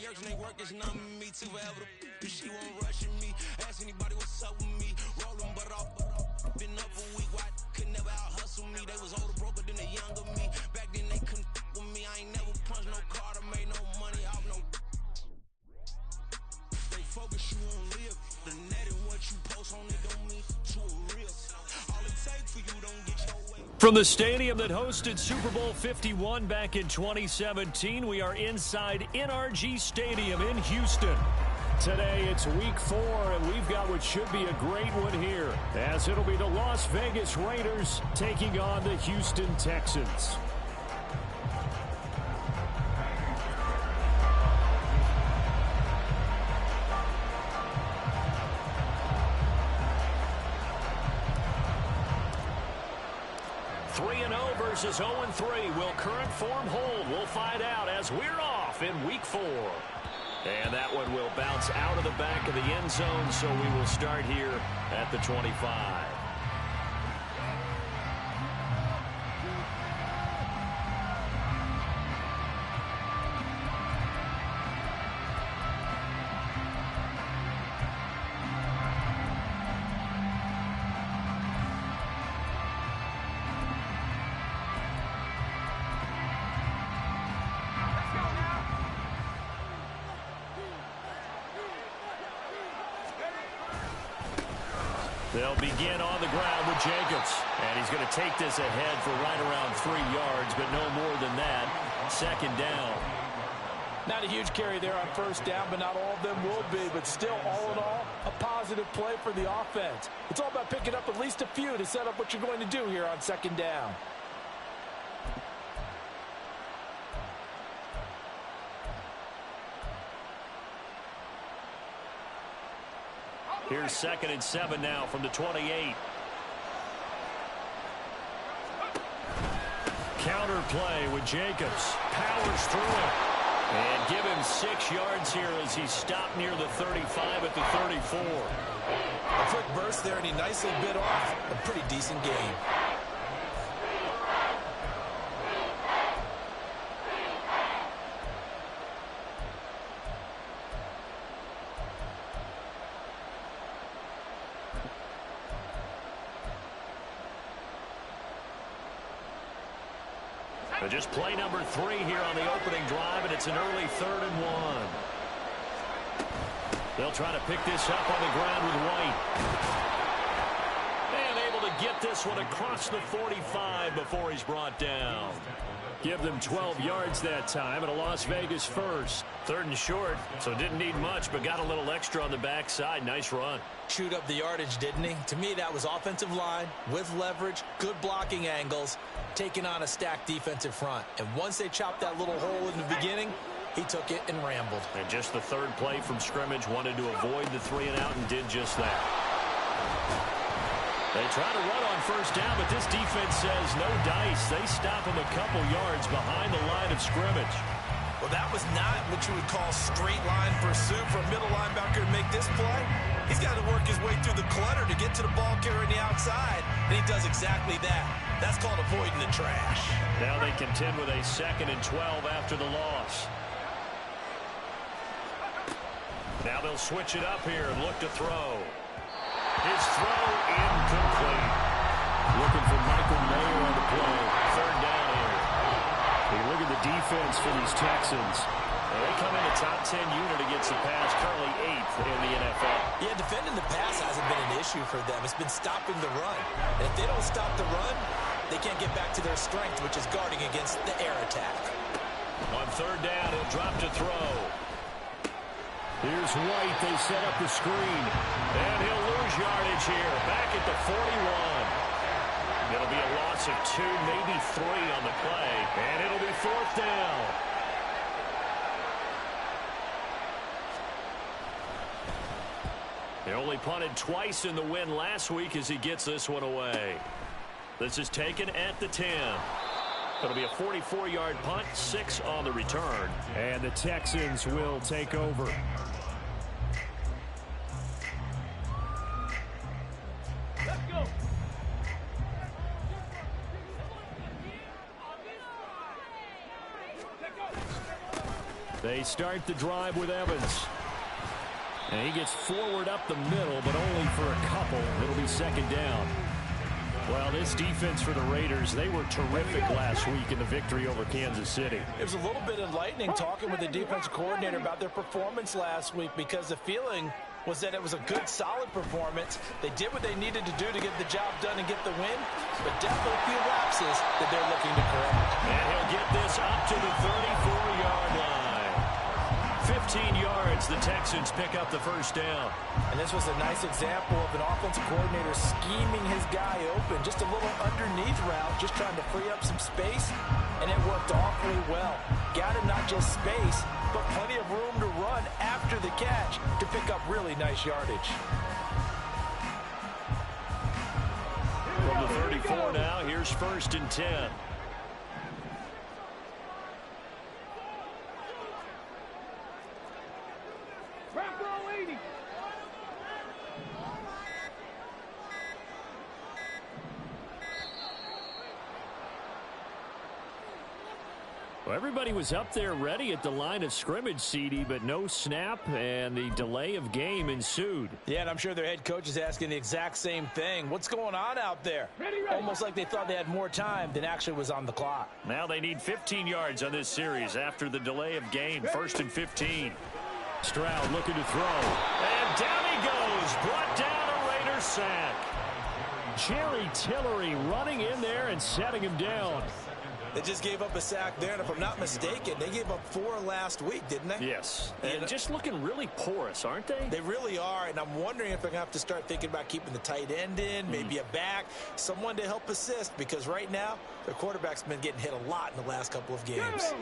yerks and they work, it's numbing me too forever. She won't rush me. Ask anybody what's up with me. Rolling but off. Been up for a week. Why could never out hustle me? They was older, broker than the younger me. Back then they couldn't with me. I ain't never punched no card or made no money off no. They focus you on live. The net and what you post on it don't mean to a real. All it takes for you don't get your way. From the stadium that hosted Super Bowl 51 back in 2017, we are inside NRG Stadium in Houston. Today it's week 4, and we've got what should be a great one here, as it'll be the Las Vegas Raiders taking on the Houston Texans. Versus 0-3. Will current form hold? We'll find out as we're off in week 4. And that one will bounce out of the back of the end zone, so we will start here at the 25. They'll begin on the ground with Jacobs. And he's going to take this ahead for right around 3 yards, but no more than that. Second down. Not a huge carry there on first down, but not all of them will be. But still, all in all, a positive play for the offense. It's all about picking up at least a few to set up what you're going to do here on second down. Here's 2nd and 7 now from the 28. Counter play with Jacobs. Powers through it. And give him 6 yards here as he's stopped near the 35 at the 34. A quick burst there, and he nicely bit off a pretty decent game. But just play number 3 here on the opening drive, and it's an early 3rd and 1. They'll try to pick this up on the ground with White. And able to get this one across the 45 before he's brought down. Give them 12 yards that time, and a Las Vegas first. 3rd and short, so didn't need much, but got a little extra on the backside. Nice run. Chewed up the yardage, didn't he? To me, that was offensive line with leverage, good blocking angles, taking on a stacked defensive front. And once they chopped that little hole in the beginning, he took it and rambled. And just the 3rd play from scrimmage, wanted to avoid the 3 and out and did just that. They try to run on first down, but this defense says no dice. They stop him a couple yards behind the line of scrimmage. Well, that was not what you would call straight line pursuit for a middle linebacker to make this play. He's got to work his way through the clutter to get to the ball carrier on the outside, and he does exactly that. That's called avoiding the trash. Now they contend with a 2nd and 12 after the loss. Now they'll switch it up here and look to throw. His throw incomplete. Looking for Michael Mayer on the play. 3rd down here. Hey, look at the defense for these Texans. They come in the top 10 unit against the pass, currently 8th in the NFL. Yeah, defending the pass hasn't been an issue for them. It's been stopping the run. And if they don't stop the run, they can't get back to their strength, which is guarding against the air attack. On 3rd down, he'll drop to throw. Here's White. They set up the screen. And he'll lose yardage here. Back at the 41. It'll be a loss of 2, maybe 3 on the play. And it'll be 4th down. They only punted twice in the win last week as he gets this one away. This is taken at the 10. It'll be a 44-yard punt, 6 on the return. And the Texans will take over. Let's go. They start the drive with Evans. And he gets forward up the middle, but only for a couple. It'll be second down. Well, this defense for the Raiders, they were terrific last week in the victory over Kansas City. It was a little bit enlightening talking with the defensive coordinator about their performance last week, because the feeling was that it was a good, solid performance. They did what they needed to do to get the job done and get the win, but definitely a few lapses that they're looking to correct. And he'll get this up to the 34-yard line. 15 yards, the Texans pick up the first down. And this was a nice example of an offensive coordinator scheming his guy open. Just a little underneath route, just trying to free up some space, and it worked awfully well. Got him not just space, but plenty of room to run after the catch to pick up really nice yardage. From the 34 now, here's 1st and 10. Well, everybody was up there ready at the line of scrimmage, CD, but no snap, and the delay of game ensued. Yeah, and I'm sure their head coach is asking the exact same thing. What's going on out there? Ready. Almost like they thought they had more time than actually was on the clock. Now they need 15 yards on this series after the delay of game. 1st and 15. Stroud looking to throw. And down he goes. Brought down a Raider sack. Jerry Tillery running in there and setting him down. They just gave up a sack there, and if I'm not mistaken, they gave up 4 last week, didn't they? Yes, and just looking really porous, aren't they? They really are, and I'm wondering if they're going to have to start thinking about keeping the tight end in, maybe a back, someone to help assist, because right now, their quarterback's been getting hit a lot in the last couple of games.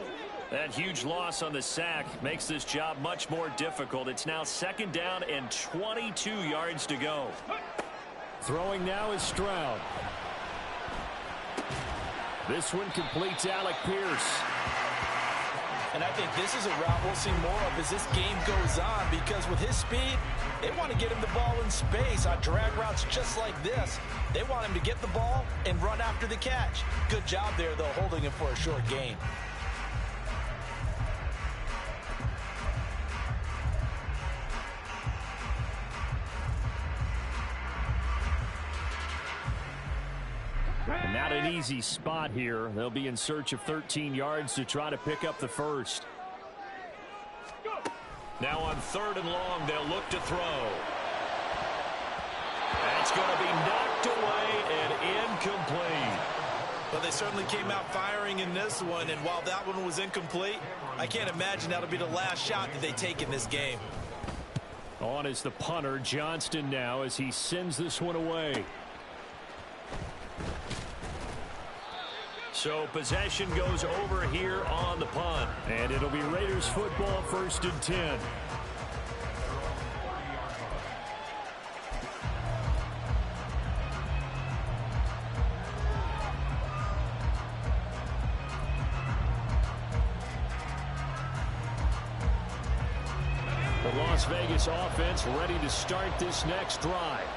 That huge loss on the sack makes this job much more difficult. It's now 2nd down and 22 yards to go. Throwing now is Stroud. This one completes Alec Pierce. And I think this is a route we'll see more of as this game goes on, because with his speed, they want to get him the ball in space on drag routes just like this. They want him to get the ball and run after the catch. Good job there, though, holding him for a short gain. And not an easy spot here. They'll be in search of 13 yards to try to pick up the first. Now on 3rd and long, they'll look to throw. That's going to be knocked away and incomplete. Well, they certainly came out firing in this one, and while that one was incomplete, I can't imagine that'll be the last shot that they take in this game. On is the punter, Johnston, now, as he sends this one away. So possession goes over here on the punt. And it'll be Raiders football, 1st and 10. The Las Vegas offense ready to start this next drive.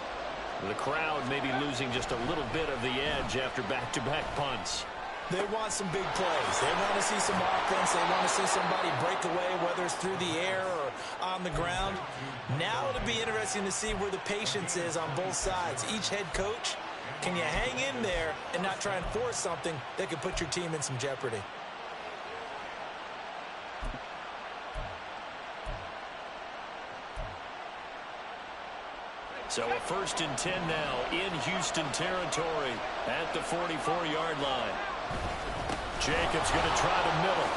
The crowd maybe losing just a little bit of the edge after back-to-back punts. They want some big plays. They want to see some offense. They want to see somebody break away, whether it's through the air or on the ground. Now it'll be interesting to see where the patience is on both sides. Each head coach, can you hang in there and not try and force something that could put your team in some jeopardy? So a 1st and 10 now in Houston territory at the 44-yard line. Jacobs going to try the middle.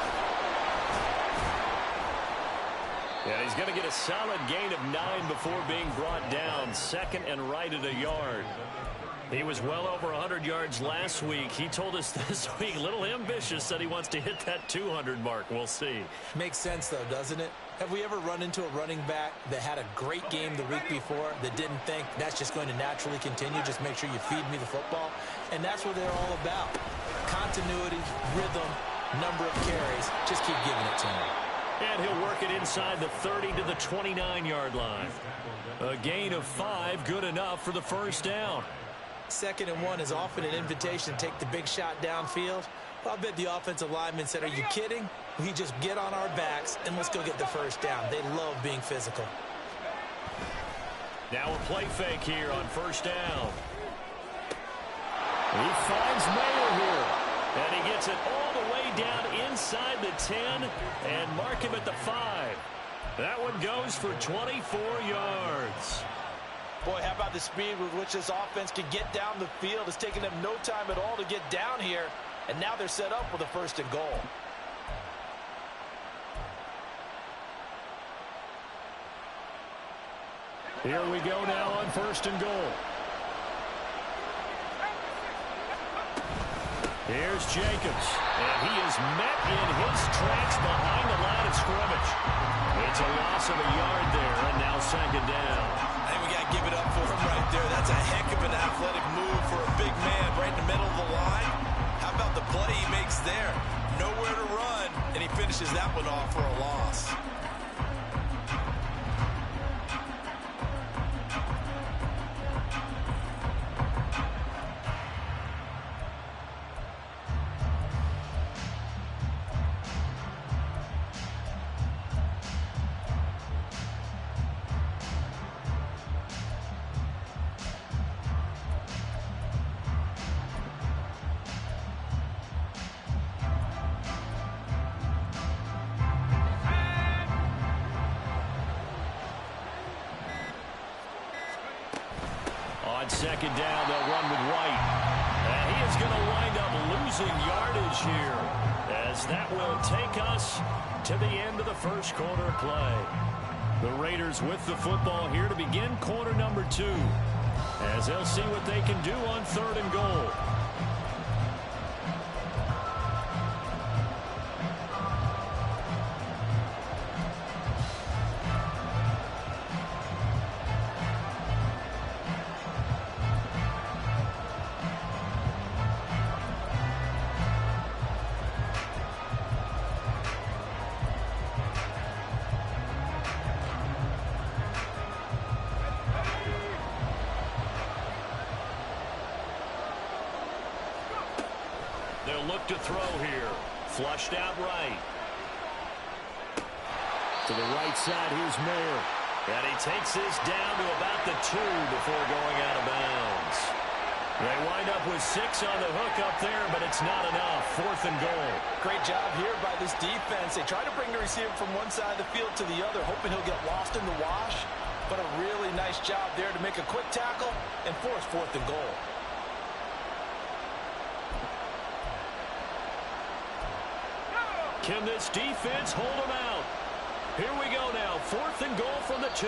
Yeah, he's going to get a solid gain of 9 before being brought down. 2nd and right at a yard. He was well over 100 yards last week. He told us this week, a little ambitious, that he wants to hit that 200 mark. We'll see. Makes sense, though, doesn't it? Have we ever run into a running back that had a great game the week before that didn't think that's just going to naturally continue? Just make sure you feed me the football. And that's what they're all about. Continuity, rhythm, number of carries. Just keep giving it to him. And he'll work it inside the 30 to the 29-yard line. A gain of 5, good enough for the first down. 2nd and 1 is often an invitation to take the big shot downfield. Well, I bet the offensive lineman said, are you kidding? We just get on our backs and let's go get the first down. They love being physical. Now a play fake here on first down. He finds Mayer here. And he gets it all the way down inside the 10 and mark him at the 5. That one goes for 24 yards. Boy, how about the speed with which this offense can get down the field? It's taken them no time at all to get down here. And now they're set up with a 1st and goal. Here we go now on 1st and goal. Here's Jacobs, and he is met in his tracks behind the line of scrimmage. It's a loss of a yard there, and now 2nd down. I think we got to give it up for him right there. That's a heck of an athletic move for a big man right in the middle of the line. How about the play he makes there? Nowhere to run, and he finishes that one off for a loss. On 2nd down, they'll run with White. And he is going to wind up losing yardage here, as that will take us to the end of the 1st quarter play. The Raiders with the football here to begin quarter number 2, as they'll see what they can do on 3rd and goal. They'll look to throw here. Flushed out right. To the right side, here's Mayer. And he takes this down to about the 2 before going out of bounds. They wind up with 6 on the hook up there, but it's not enough. 4th and goal. Great job here by this defense. They try to bring the receiver from one side of the field to the other, hoping he'll get lost in the wash. But a really nice job there to make a quick tackle and force 4th and goal. Can this defense hold them out? Here we go now. 4th and goal from the 2.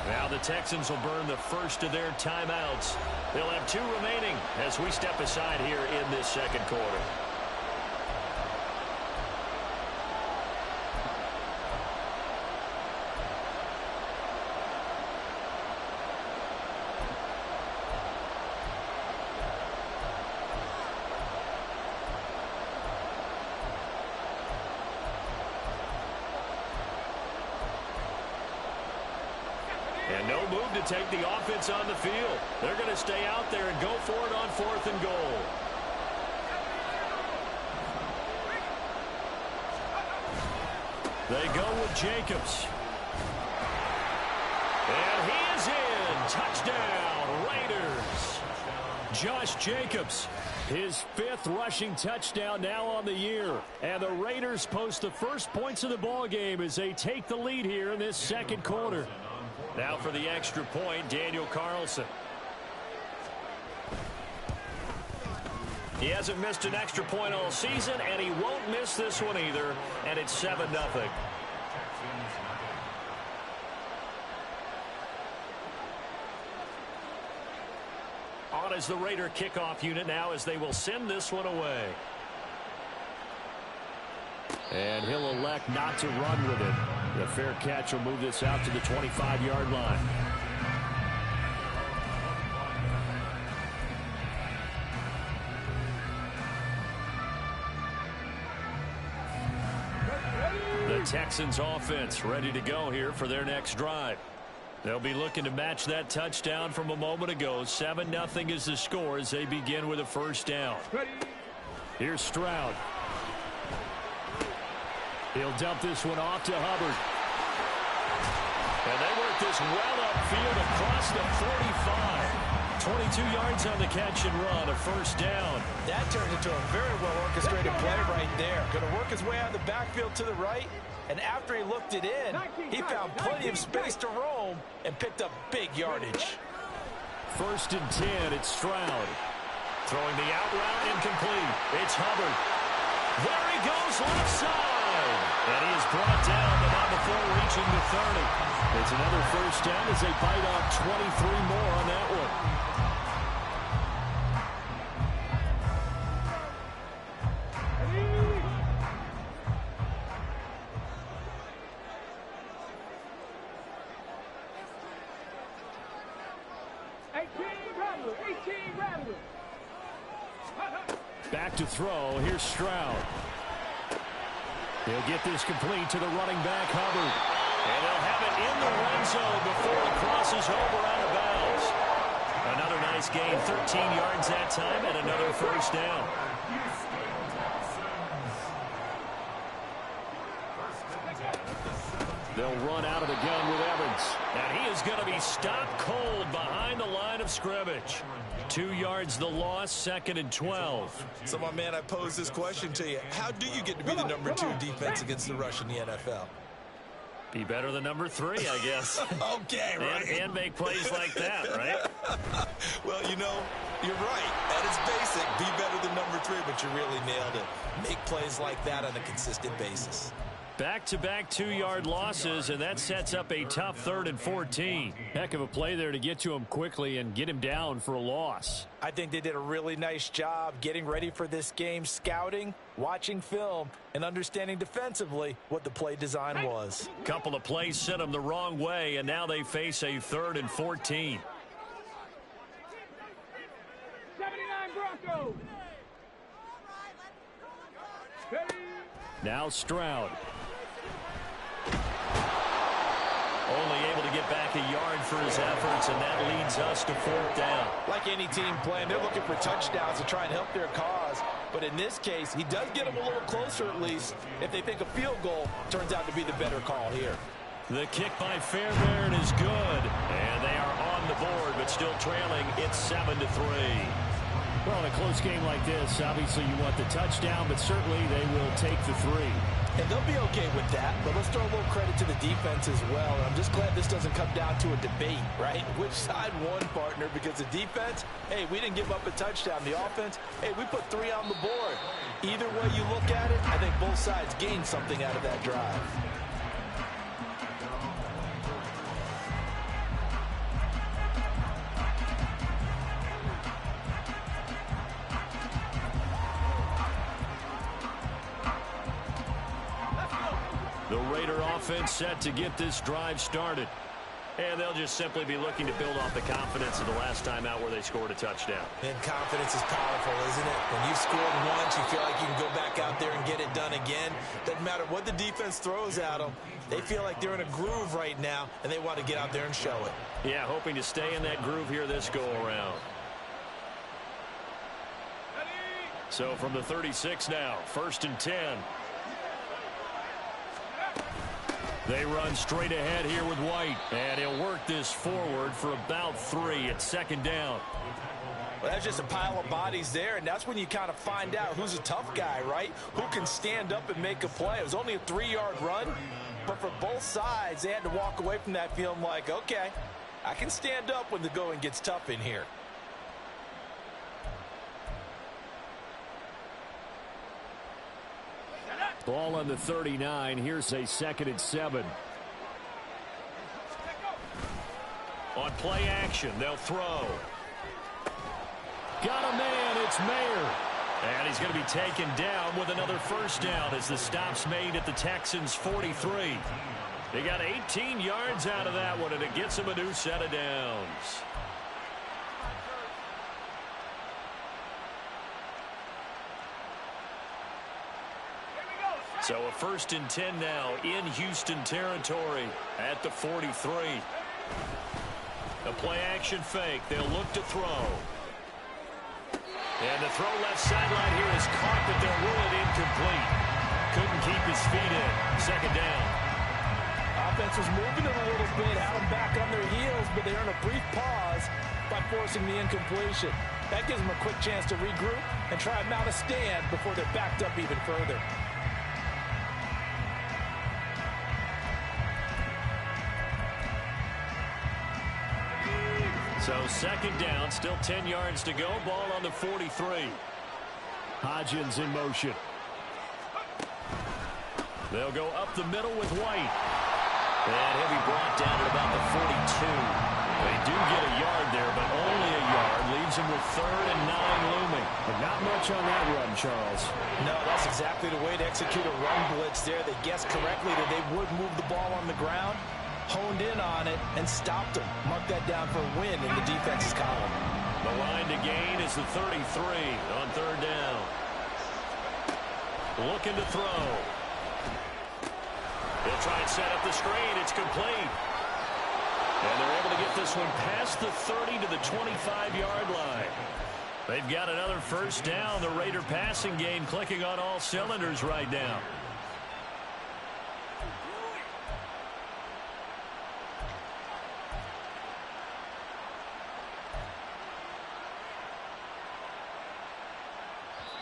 Now the Texans will burn the first of their timeouts. They'll have 2 remaining as we step aside here in this 2nd quarter. And no move to take the offense on the field. They're going to stay out there and go for it on 4th and goal. They go with Jacobs. And he is in. Touchdown, Raiders. Josh Jacobs, his 5th rushing touchdown now on the year. And the Raiders post the first points of the ball game as they take the lead here in this 2nd quarter. Now for the extra point, Daniel Carlson. He hasn't missed an extra point all season, and he won't miss this one either, and it's 7-0. On is the Raider kickoff unit now as they will send this one away. And he'll elect not to run with it. The fair catch will move this out to the 25-yard line. The Texans offense ready to go here for their next drive. They'll be looking to match that touchdown from a moment ago. 7-0 is the score as they begin with a 1st down. Here's Stroud. He'll dump this one off to Hubbard. And they work this well upfield across the 45. 22 yards on the catch and run, a first down. That turned into a very well-orchestrated play right there. Going to work his way out of the backfield to the right, and after he looked it in, he found plenty of space to roam and picked up big yardage. First and 10, it's Stroud. Throwing the out route incomplete. It's Hubbard. There he goes, left side. And he is brought down, but not before reaching the 30. It's another first down as they bite off 23 more on that one. Back to throw. Here's Stroud. He'll get this complete to the running back, Hubbard. And they'll have it in the red zone before he crosses over out of bounds. Another nice gain, 13 yards that time, and another first down. They'll run out of the gun with Evans. And he is going to be stopped cold behind the line of scrimmage. 2 yards the loss, second and 12. So, my man, I pose this question to you. How do you get to be the number 2 defense against the rush in the NFL? Be better than number 3, I guess. Okay, right. And make plays like that, right? Well, you know, you're right. At its basic, be better than number 3, but you really nailed it. Make plays like that on a consistent basis. Back-to-back 2-yard losses, and that sets up a tough 3rd and 14. Heck of a play there to get to him quickly and get him down for a loss. I think they did a really nice job getting ready for this game, scouting, watching film, and understanding defensively what the play design was. Couple of plays sent them the wrong way, and now they face a 3rd and 14. 79 Broncos. Now Stroud. Only able to get back a yard for his efforts, and that leads us to 4th down. Like any team playing, they're looking for touchdowns to try and help their cause. But in this case, he does get them a little closer at least if they think a field goal turns out to be the better call here. The kick by Fairbairn is good, and they are on the board, but still trailing. It's 7-3. Well, in a close game like this, obviously you want the touchdown, but certainly they will take the 3. And they'll be okay with that, but let's throw a little credit to the defense as well. And I'm just glad this doesn't come down to a debate, right? Which side won, partner? Because the defense, hey, we didn't give up a touchdown. The offense, hey, we put 3 on the board. Either way you look at it, I think both sides gained something out of that drive. The Raider offense set to get this drive started. And they'll just simply be looking to build off the confidence of the last time out where they scored a touchdown. And confidence is powerful, isn't it? When you've scored once, you feel like you can go back out there and get it done again. Doesn't matter what the defense throws at them. They feel like they're in a groove right now, and they want to get out there and show it. Yeah, hoping to stay in that groove here this go-around. So from the 36 now, 1st and 10. They run straight ahead here with White, and he'll work this forward for about 3 at 2nd down. Well, that's just a pile of bodies there, and that's when you kind of find out who's a tough guy, right? Who can stand up and make a play. It was only a 3-yard run, but for both sides, they had to walk away from that feeling like, okay, I can stand up when the going gets tough in here. Ball on the 39. Here's a 2nd and 7. On play action, they'll throw. Got a man, it's Mayer. And he's going to be taken down with another first down as the stop's made at the Texans' 43. They got 18 yards out of that one, and it gets them a new set of downs. So a 1st and 10 now in Houston territory at the 43. A play action fake. They'll look to throw. And the throw left sideline here is caught, but they'll rule it incomplete. couldn't keep his feet in. Second down. Offense was moving it a little bit, had them back on their heels, but they earned a brief pause by forcing the incompletion. That gives them a quick chance to regroup and try and mount a stand before they're backed up even further. So second down, still 10 yards to go. Ball on the 43. Hodgins in motion. They'll go up the middle with White. And he'll be brought down at about the 42. They do get a yard there, but only a yard. Leaves him with 3rd and 9 looming. But not much on that run, Charles. No, that's exactly the way to execute a run blitz there. They guessed correctly that they would move the ball on the ground, honed in on it, and stopped them. Mark that down for a win in the defense's column. The line to gain is the 33 on 3rd down. Looking to throw. He'll try and set up the screen. It's complete. And they're able to get this one past the 30 to the 25-yard line. They've got another first down. The Raider passing game clicking on all cylinders right now.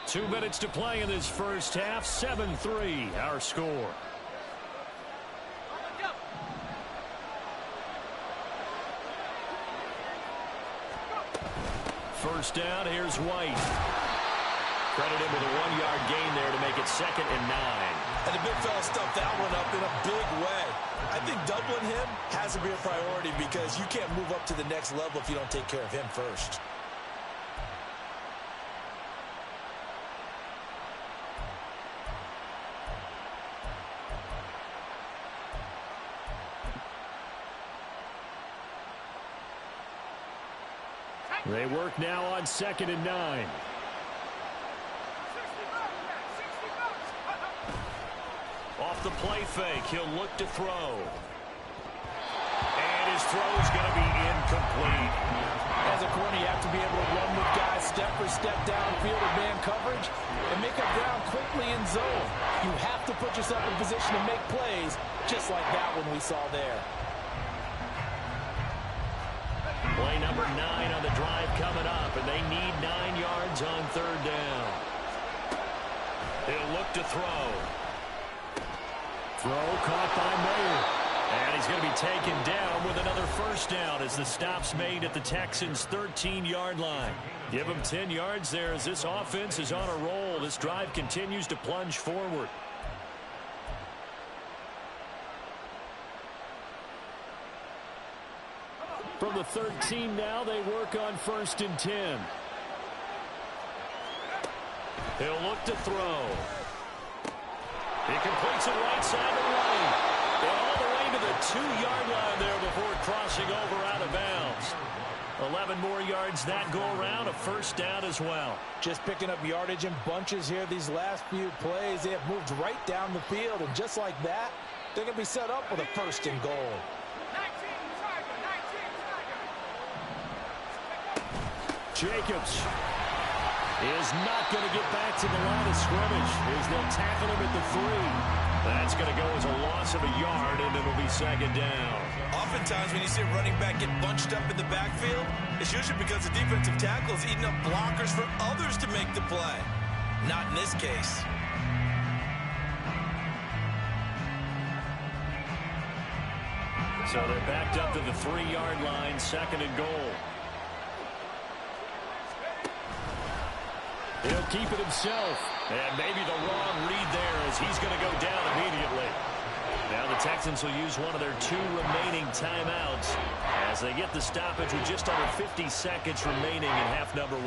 Two minutes to play in this first half. 7-3 our score. First down, here's White. Credit him with a 1-yard gain there to make it 2nd and 9. And the big fella stuffed that one up in a big way. I think doubling him has to be a priority because you can't move up to the next level if you don't take care of him first. They work now on 2nd and 9. Off the play fake, he'll look to throw. And his throw is going to be incomplete. As a corner, you have to be able to run with guys step for step downfield in man coverage and make up ground quickly in zone. You have to put yourself in position to make plays, just like that one we saw there. Play number 9 on the drive coming up, and they need 9 yards on 3rd down. He'll look to throw. Throw caught by Mayer. And he's going to be taken down with another first down as the stop's made at the Texans' 13-yard line. Give them 10 yards there as this offense is on a roll. This drive continues to plunge forward. From the 13 now, they work on 1st and 10. He'll look to throw. He completes it right side of the lane. And all the way to the 2-yard line there before crossing over out of bounds. 11 more yards that go around, a first down as well. Just picking up yardage in bunches here these last few plays. They have moved right down the field, and just like that, they're going to be set up with a 1st and goal. Jacobs is not going to get back to the line of scrimmage as they'll tackle him at the 3. That's going to go as a loss of a yard, and it'll be 2nd down. Oftentimes when you see a running back get bunched up in the backfield, it's usually because the defensive tackle is eating up blockers for others to make the play. Not in this case. So they're backed up to the 3-yard line, 2nd and goal. He'll keep it himself. And maybe the wrong read there as he's going to go down immediately. Now the Texans will use one of their 2 remaining timeouts as they get the stoppage with just under 50 seconds remaining in half number 1.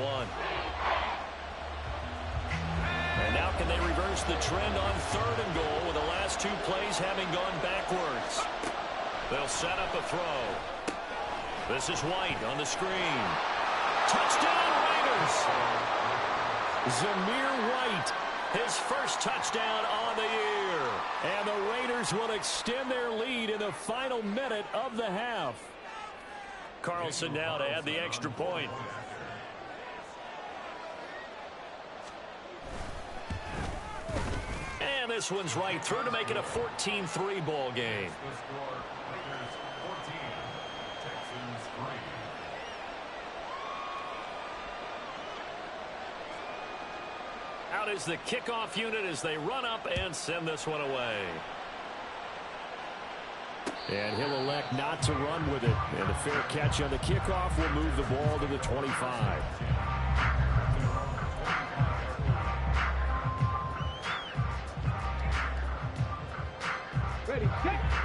And now can they reverse the trend on 3rd and goal with the last 2 plays having gone backwards? They'll set up a throw. This is White on the screen. Touchdown Raiders! Zamir White, his first touchdown on the year. And the Raiders will extend their lead in the final minute of the half. Carlson now to add the extra point. And And this one's right through to make it a 14-3 ball game. The score, Lakers 14, Texans 3. Out is the kickoff unit as they run up and send this one away. And he'll elect not to run with it. And a fair catch on the kickoff will move the ball to the 25.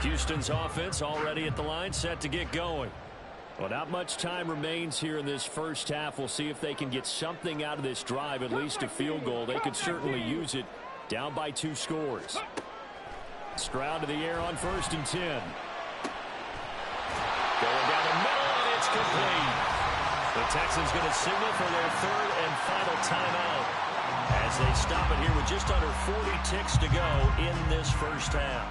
Houston's offense already at the line, set to get going. Well, not much time remains here in this first half. We'll see if they can get something out of this drive, at least a field goal. They could certainly use it, down by 2 scores. Stroud to the air on 1st and 10. Going down the middle, and it's complete. The Texans going to signal for their 3rd and final timeout as they stop it here with just under 40 ticks to go in this first half.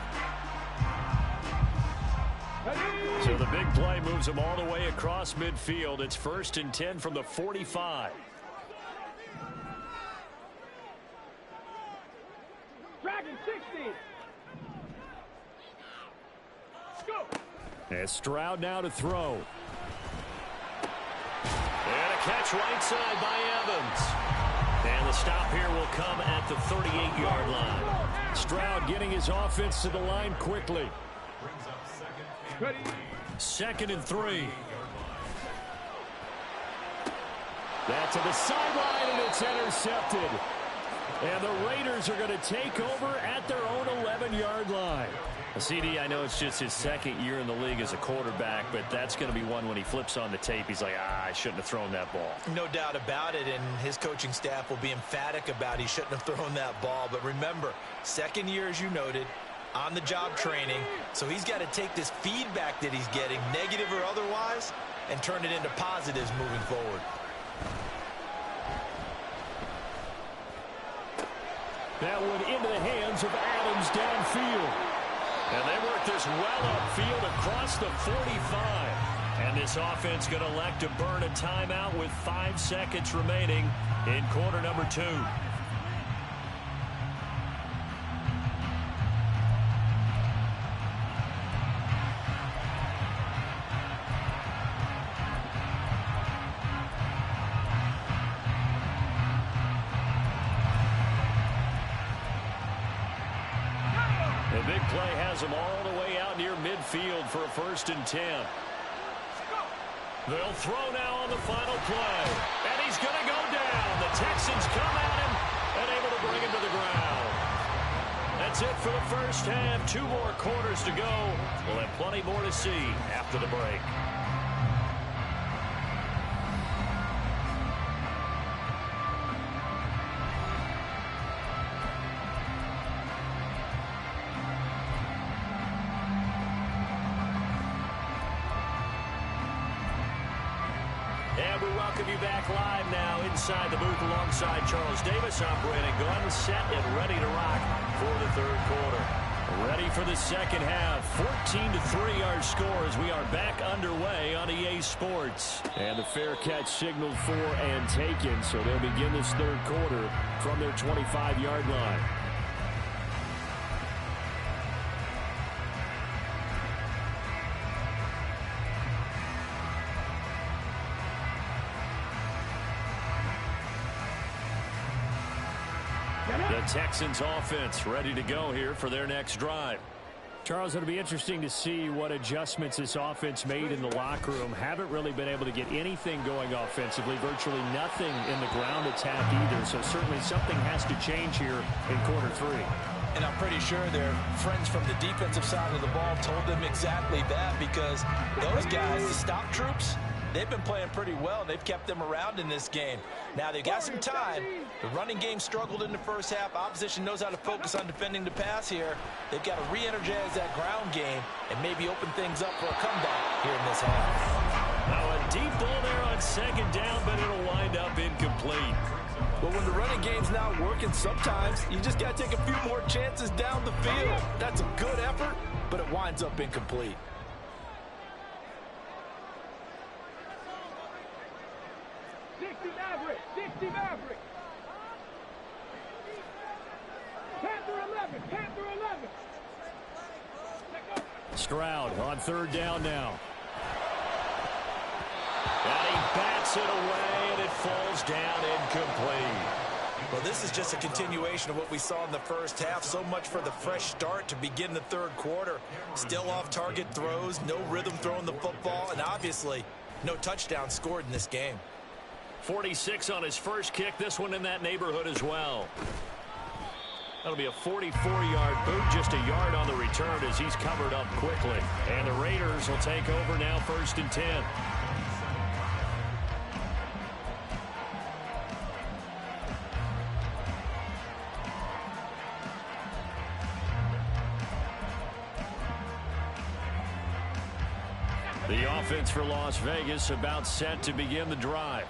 So the big play moves them all the way across midfield. It's 1st and 10 from the 45. Dragon 60. Go. And Stroud now to throw. And a catch right side by Evans. And the stop here will come at the 38-yard line. Stroud getting his offense to the line quickly. Brings up 2nd and 3. That's to the sideline, and it's intercepted. And the Raiders are going to take over at their own 11-yard line. CD, I know it's just his 2nd year in the league as a quarterback, but that's going to be one when he flips on the tape. He's like, I shouldn't have thrown that ball. No doubt about it, and his coaching staff will be emphatic about he shouldn't have thrown that ball. But remember, 2nd year, as you noted, on-the-job training, so he's got to take this feedback that he's getting, negative or otherwise, and turn it into positives moving forward. That one into the hands of Adams downfield. And they work this well upfield across the 45. And this offense going to elect to burn a timeout with 5 seconds remaining in quarter number 2. The big play has them all the way out near midfield for a 1st and 10. They'll throw now on the final play. And he's going to go down. The Texans come at him and able to bring him to the ground. That's it for the first half. 2 more quarters to go. We'll have plenty more to see after the break. And we welcome you back live now inside the booth alongside Charles Davis. I'm Brandon Glenn, set and ready to rock for the 3rd quarter. Ready for the 2nd half. 14-3 our score as we are back underway on EA Sports. And the fair catch signaled for and taken, so they'll begin this 3rd quarter from their 25-yard line. The Texans offense ready to go here for their next drive. Charles, it'll be interesting to see what adjustments this offense made in the locker room. Haven't really been able to get anything going offensively, virtually nothing in the ground attack either. So certainly something has to change here in quarter 3. And I'm pretty sure their friends from the defensive side of the ball told them exactly that, because those guys, the stop troops, they've been playing pretty well. They've kept them around in this game. Now, they've got some time. The running game struggled in the first half. Opposition knows how to focus on defending the pass here. They've got to re-energize that ground game and maybe open things up for a comeback here in this half. Now, a deep ball there on 2nd down, but it'll wind up incomplete. But when the running game's not working, sometimes you just got to take a few more chances down the field. That's a good effort, but it winds up incomplete. Maverick. Panther 11. Stroud on third down now. And he bats it away, and it falls down incomplete. Well, this is just a continuation of what we saw in the first half. So much for the fresh start to begin the third quarter. Still off-target throws, no rhythm throwing the football, and obviously no touchdown scored in this game. 46 on his first kick. This one in that neighborhood as well. That'll be a 44-yard boot, just a yard on the return as he's covered up quickly. And the Raiders will take over now, 1st and 10. The offense for Las Vegas about set to begin the drive.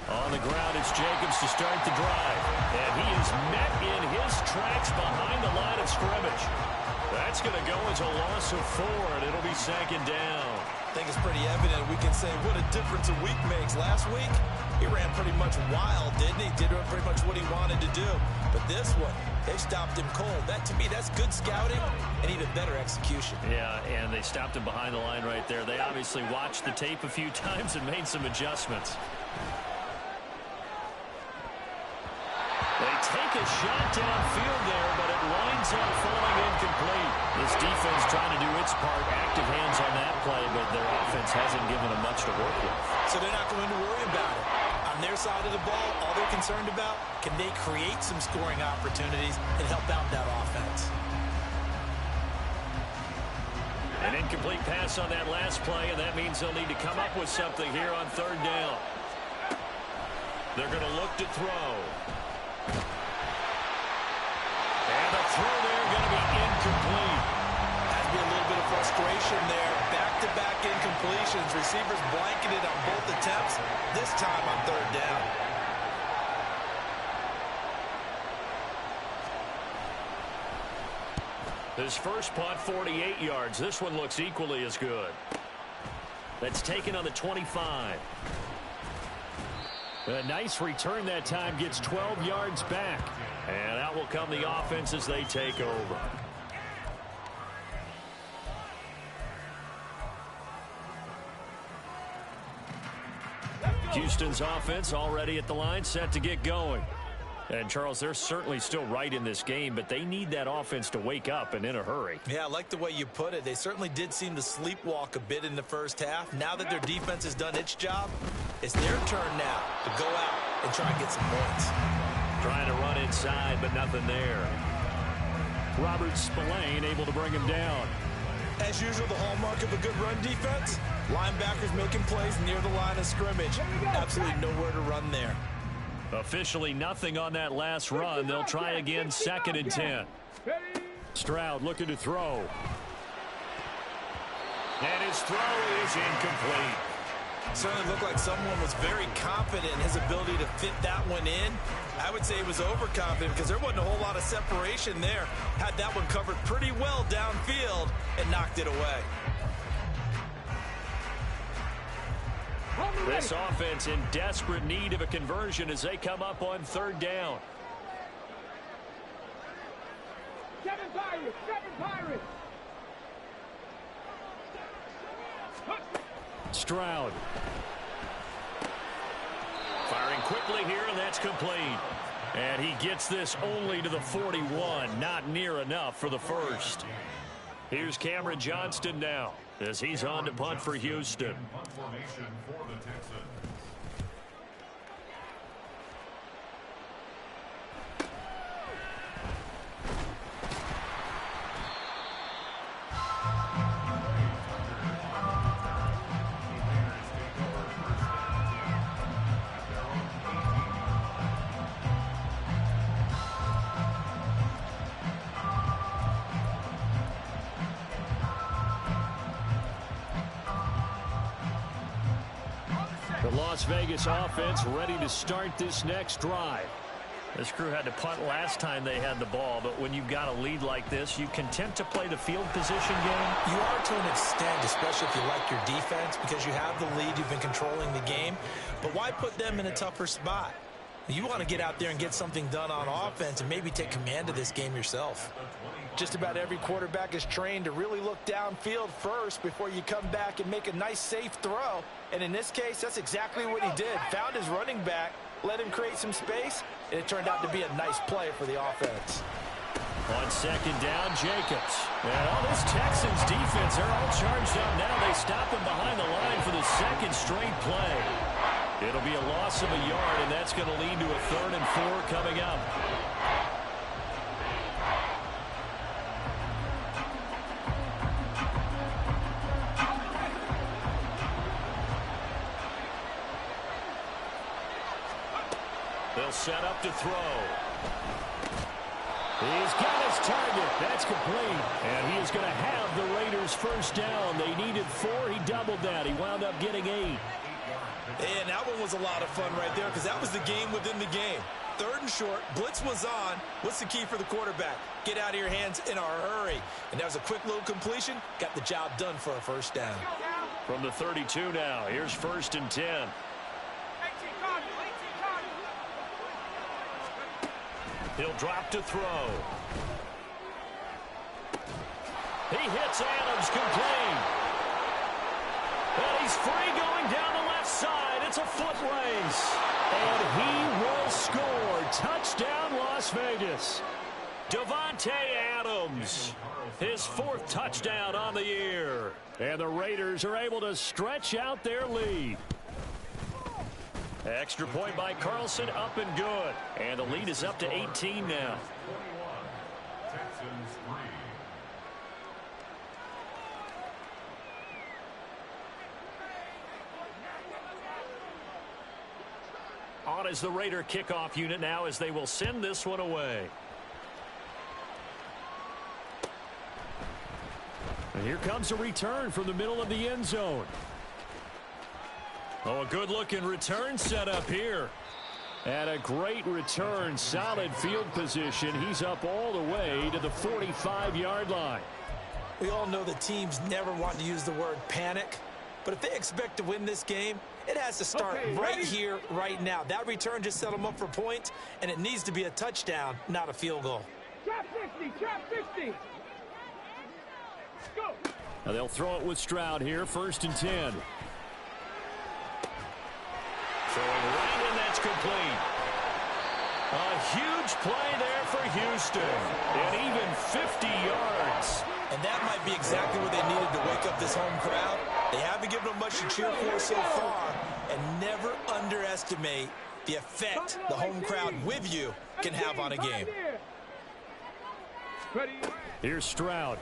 On the ground, it's Jacobs to start the drive. And he is met in his tracks behind the line of scrimmage. That's going to go as a loss of 4, and it'll be 2nd down. I think it's pretty evident. We can say what a difference a week makes. Last week, he ran pretty much wild, didn't he? Did pretty much what he wanted to do. But this one, they stopped him cold. That, to me, that's good scouting and even better execution. Yeah, and they stopped him behind the line right there. They obviously watched the tape a few times and made some adjustments. They take a shot downfield there, but it winds up falling incomplete. This defense trying to do its part. Active hands on that play, but their offense hasn't given them much to work with. So they're not going to worry about it. On their side of the ball, all they're concerned about, can they create some scoring opportunities and help out that offense? An incomplete pass on that last play, and that means they'll need to come up with something here on 3rd down. They're going to look to throw. And the throw there going to be incomplete. Has to be a little bit of frustration there. Back-to-back incompletions. Receivers blanketed on both attempts, this time on 3rd down. His first punt, 48 yards. This one looks equally as good. That's taken on the 25. A nice return that time, gets 12 yards back. And out will come the offense as they take over. Houston's offense already at the line, set to get going. And, Charles, they're certainly still right in this game, but they need that offense to wake up and in a hurry. Yeah, I like the way you put it. They certainly did seem to sleepwalk a bit in the first half. Now that their defense has done its job, it's their turn now to go out and try and get some points. Trying to run inside, but nothing there. Robert Spillane able to bring him down. As usual, the hallmark of a good run defense, linebackers making plays near the line of scrimmage. Absolutely nowhere to run there. Officially nothing on that last run. They'll try again, 2nd and 10. Stroud looking to throw. And his throw is incomplete. Certainly looked like someone was very confident in his ability to fit that one in. I would say he was overconfident because there wasn't a whole lot of separation there. Had that one covered pretty well downfield and knocked it away. This offense in desperate need of a conversion as they come up on 3rd down. Seven Pirates! Stroud. Firing quickly here, and that's complete. And he gets this only to the 41. Not near enough for the first. Here's Cameron Johnston now as he's on to punt for Houston. Punt formation for the Texans. The Las Vegas offense ready to start this next drive. This crew had to punt last time they had the ball, but when you've got a lead like this, you content to play the field position game? You are to an extent, especially if you like your defense, because you have the lead, you've been controlling the game. But why put them in a tougher spot? You want to get out there and get something done on offense and maybe take command of this game yourself. Just about every quarterback is trained to really look downfield first before you come back and make a nice, safe throw. And in this case, that's exactly what he did. Found his running back, let him create some space, and it turned out to be a nice play for the offense. On second down, Jacobs. And all this Texans defense, they're all charged up now. They stop him behind the line for the second straight play. It'll be a loss of a yard, and that's going to lead to a 3rd and 4 coming up. They'll set up to throw. He's got his target. That's complete. And he is going to have the Raiders first down. They needed 4. He doubled that. He wound up getting 8. And that one was a lot of fun right there because that was the game within the game. 3rd and short. Blitz was on. What's the key for the quarterback? Get out of your hands in a hurry. And that was a quick little completion. Got the job done for a first down. From the 32 now. Here's 1st and 10. He'll drop to throw. He hits Adams complete. And he's free going down the left side. It's a foot race. And he will score. Touchdown, Las Vegas. Davante Adams. His 4th touchdown on the year. And the Raiders are able to stretch out their lead. Extra point by Carlson, up and good. And the lead is up to 18 now. Texans 3. On is the Raider kickoff unit now as they will send this one away. And here comes a return from the middle of the end zone. Oh, a good-looking return set up here. And a great return, solid field position. He's up all the way to the 45-yard line. We all know that teams never want to use the word panic. But if they expect to win this game, it has to start right here, right now. That return just set them up for points, and it needs to be a touchdown, not a field goal. Trap 50, trap 50. Go. Now they'll throw it with Stroud here, 1st and 10. Throwing right, and that's complete. A huge play there for Houston. And even 50 yards. And that might be exactly what they needed to wake up this home crowd. They haven't given them much to cheer for so far. And never underestimate the effect the home crowd with you can have on a game. Here's Stroud.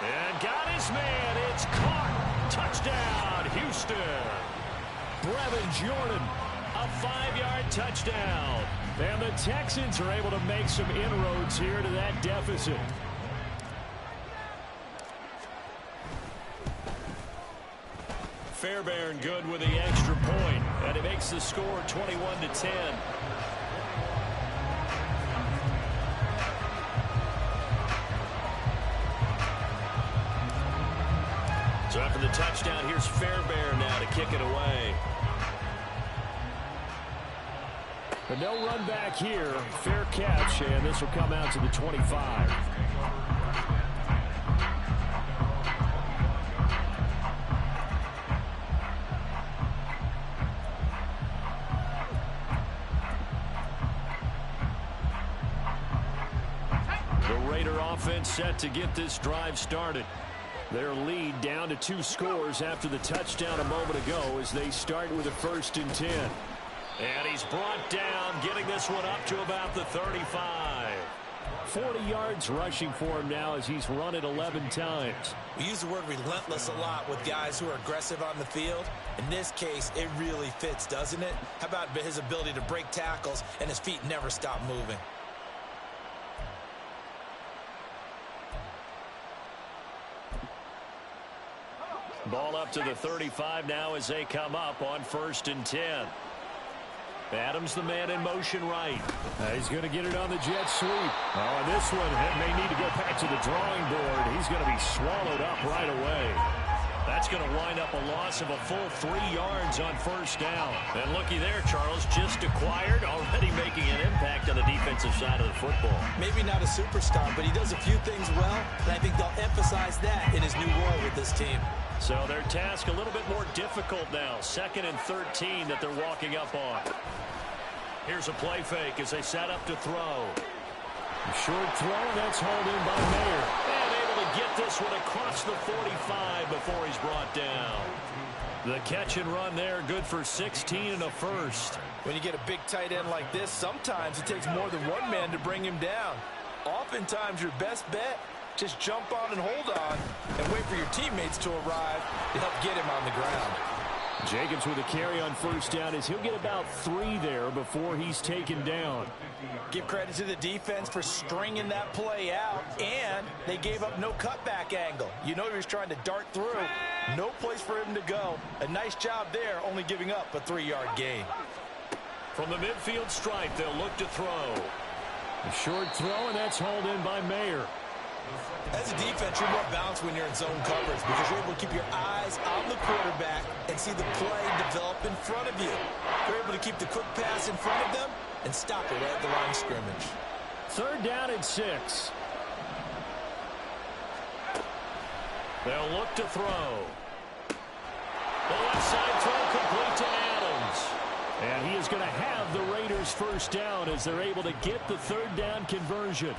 And got his man. It's caught. Touchdown, Houston. Brevin Jordan, a 5-yard touchdown. And the Texans are able to make some inroads here to that deficit. Fairbairn good with the extra point, and it makes the score 21-10. So after the touchdown, here's Fairbairn now to kick it away. But no run back here. Fair catch, and this will come out to the 25. The Raider offense set to get this drive started. Their lead down to 2 scores after the touchdown a moment ago as they start with a 1st and 10. And he's brought down, getting this one up to about the 35. 40 yards rushing for him now as he's run it 11 times. We use the word relentless a lot with guys who are aggressive on the field. In this case, it really fits, doesn't it? How about his ability to break tackles and his feet never stop moving? Ball up to the 35 now as they come up on 1st and 10. Adams the man in motion right. He's going to get it on the jet sweep. Oh, and this one may need to go back to the drawing board. He's going to be swallowed up right away. That's going to wind up a loss of a full 3 yards on first down. And looky there, Charles, just acquired, already making an impact on the defensive side of the football. Maybe not a superstar, but he does a few things well, and I think they'll emphasize that in his new role with this team. So their task a little bit more difficult now. 2nd and 13 that they're walking up on. Here's a play fake as they set up to throw. Short throw, that's hauled in by Mayer. And able to get this one across the 45 before he's brought down. The catch and run there, good for 16 and a first. When you get a big tight end like this, sometimes it takes more than one man to bring him down. Oftentimes your best bet, just jump on and hold on and wait for your teammates to arrive to help get him on the ground. Jacobs with a carry on first down as he'll get about 3 there before he's taken down. Give credit to the defense for stringing that play out, and they gave up no cutback angle. You know he was trying to dart through. No place for him to go. A nice job there, only giving up a 3-yard gain. From the midfield stripe, they'll look to throw. A short throw, and that's hauled in by Mayer. As a defense, you're more balanced when you're in zone coverage because you're able to keep your eyes on the quarterback and see the play develop in front of you. You're able to keep the quick pass in front of them and stop it right at the line of scrimmage. 3rd down and 6. They'll look to throw. The left side throw complete to Adams. And he is going to have the Raiders first down as they're able to get the 3rd down conversion.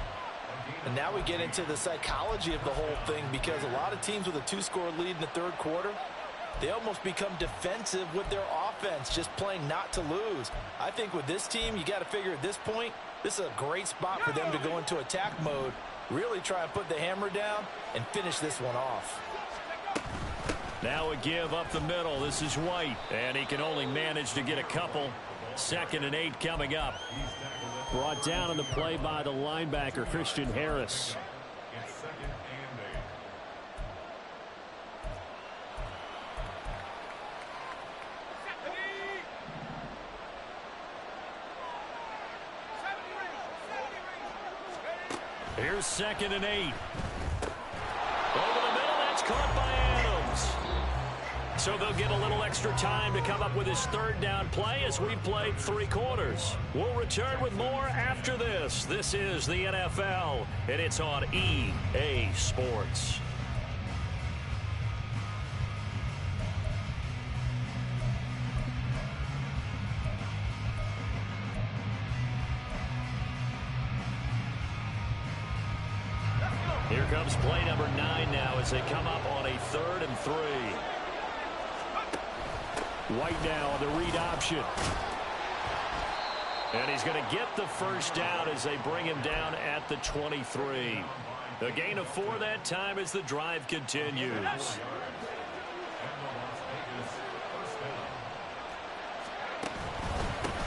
And now we get into the psychology of the whole thing because a lot of teams with a 2-score lead in the 3rd quarter, they almost become defensive with their offense, just playing not to lose. I think with this team, you got to figure at this point, this is a great spot for them to go into attack mode, really try and put the hammer down and finish this one off. Now a give up the middle. This is White, and he can only manage to get a couple. 2nd and 8 coming up. Brought down on the play by the linebacker, Christian Harris. Here's 2nd and 8. Over the middle, that's caught by Adams. So they'll get a little extra time to come up with his 3rd down play as we've played 3 quarters. We'll return with more after this. This is the NFL, and it's on EA Sports. Here comes play number 9 now as they come up on a 3rd and 3. White now on the read option. And he's going to get the first down as they bring him down at the 23. A gain of 4 that time as the drive continues.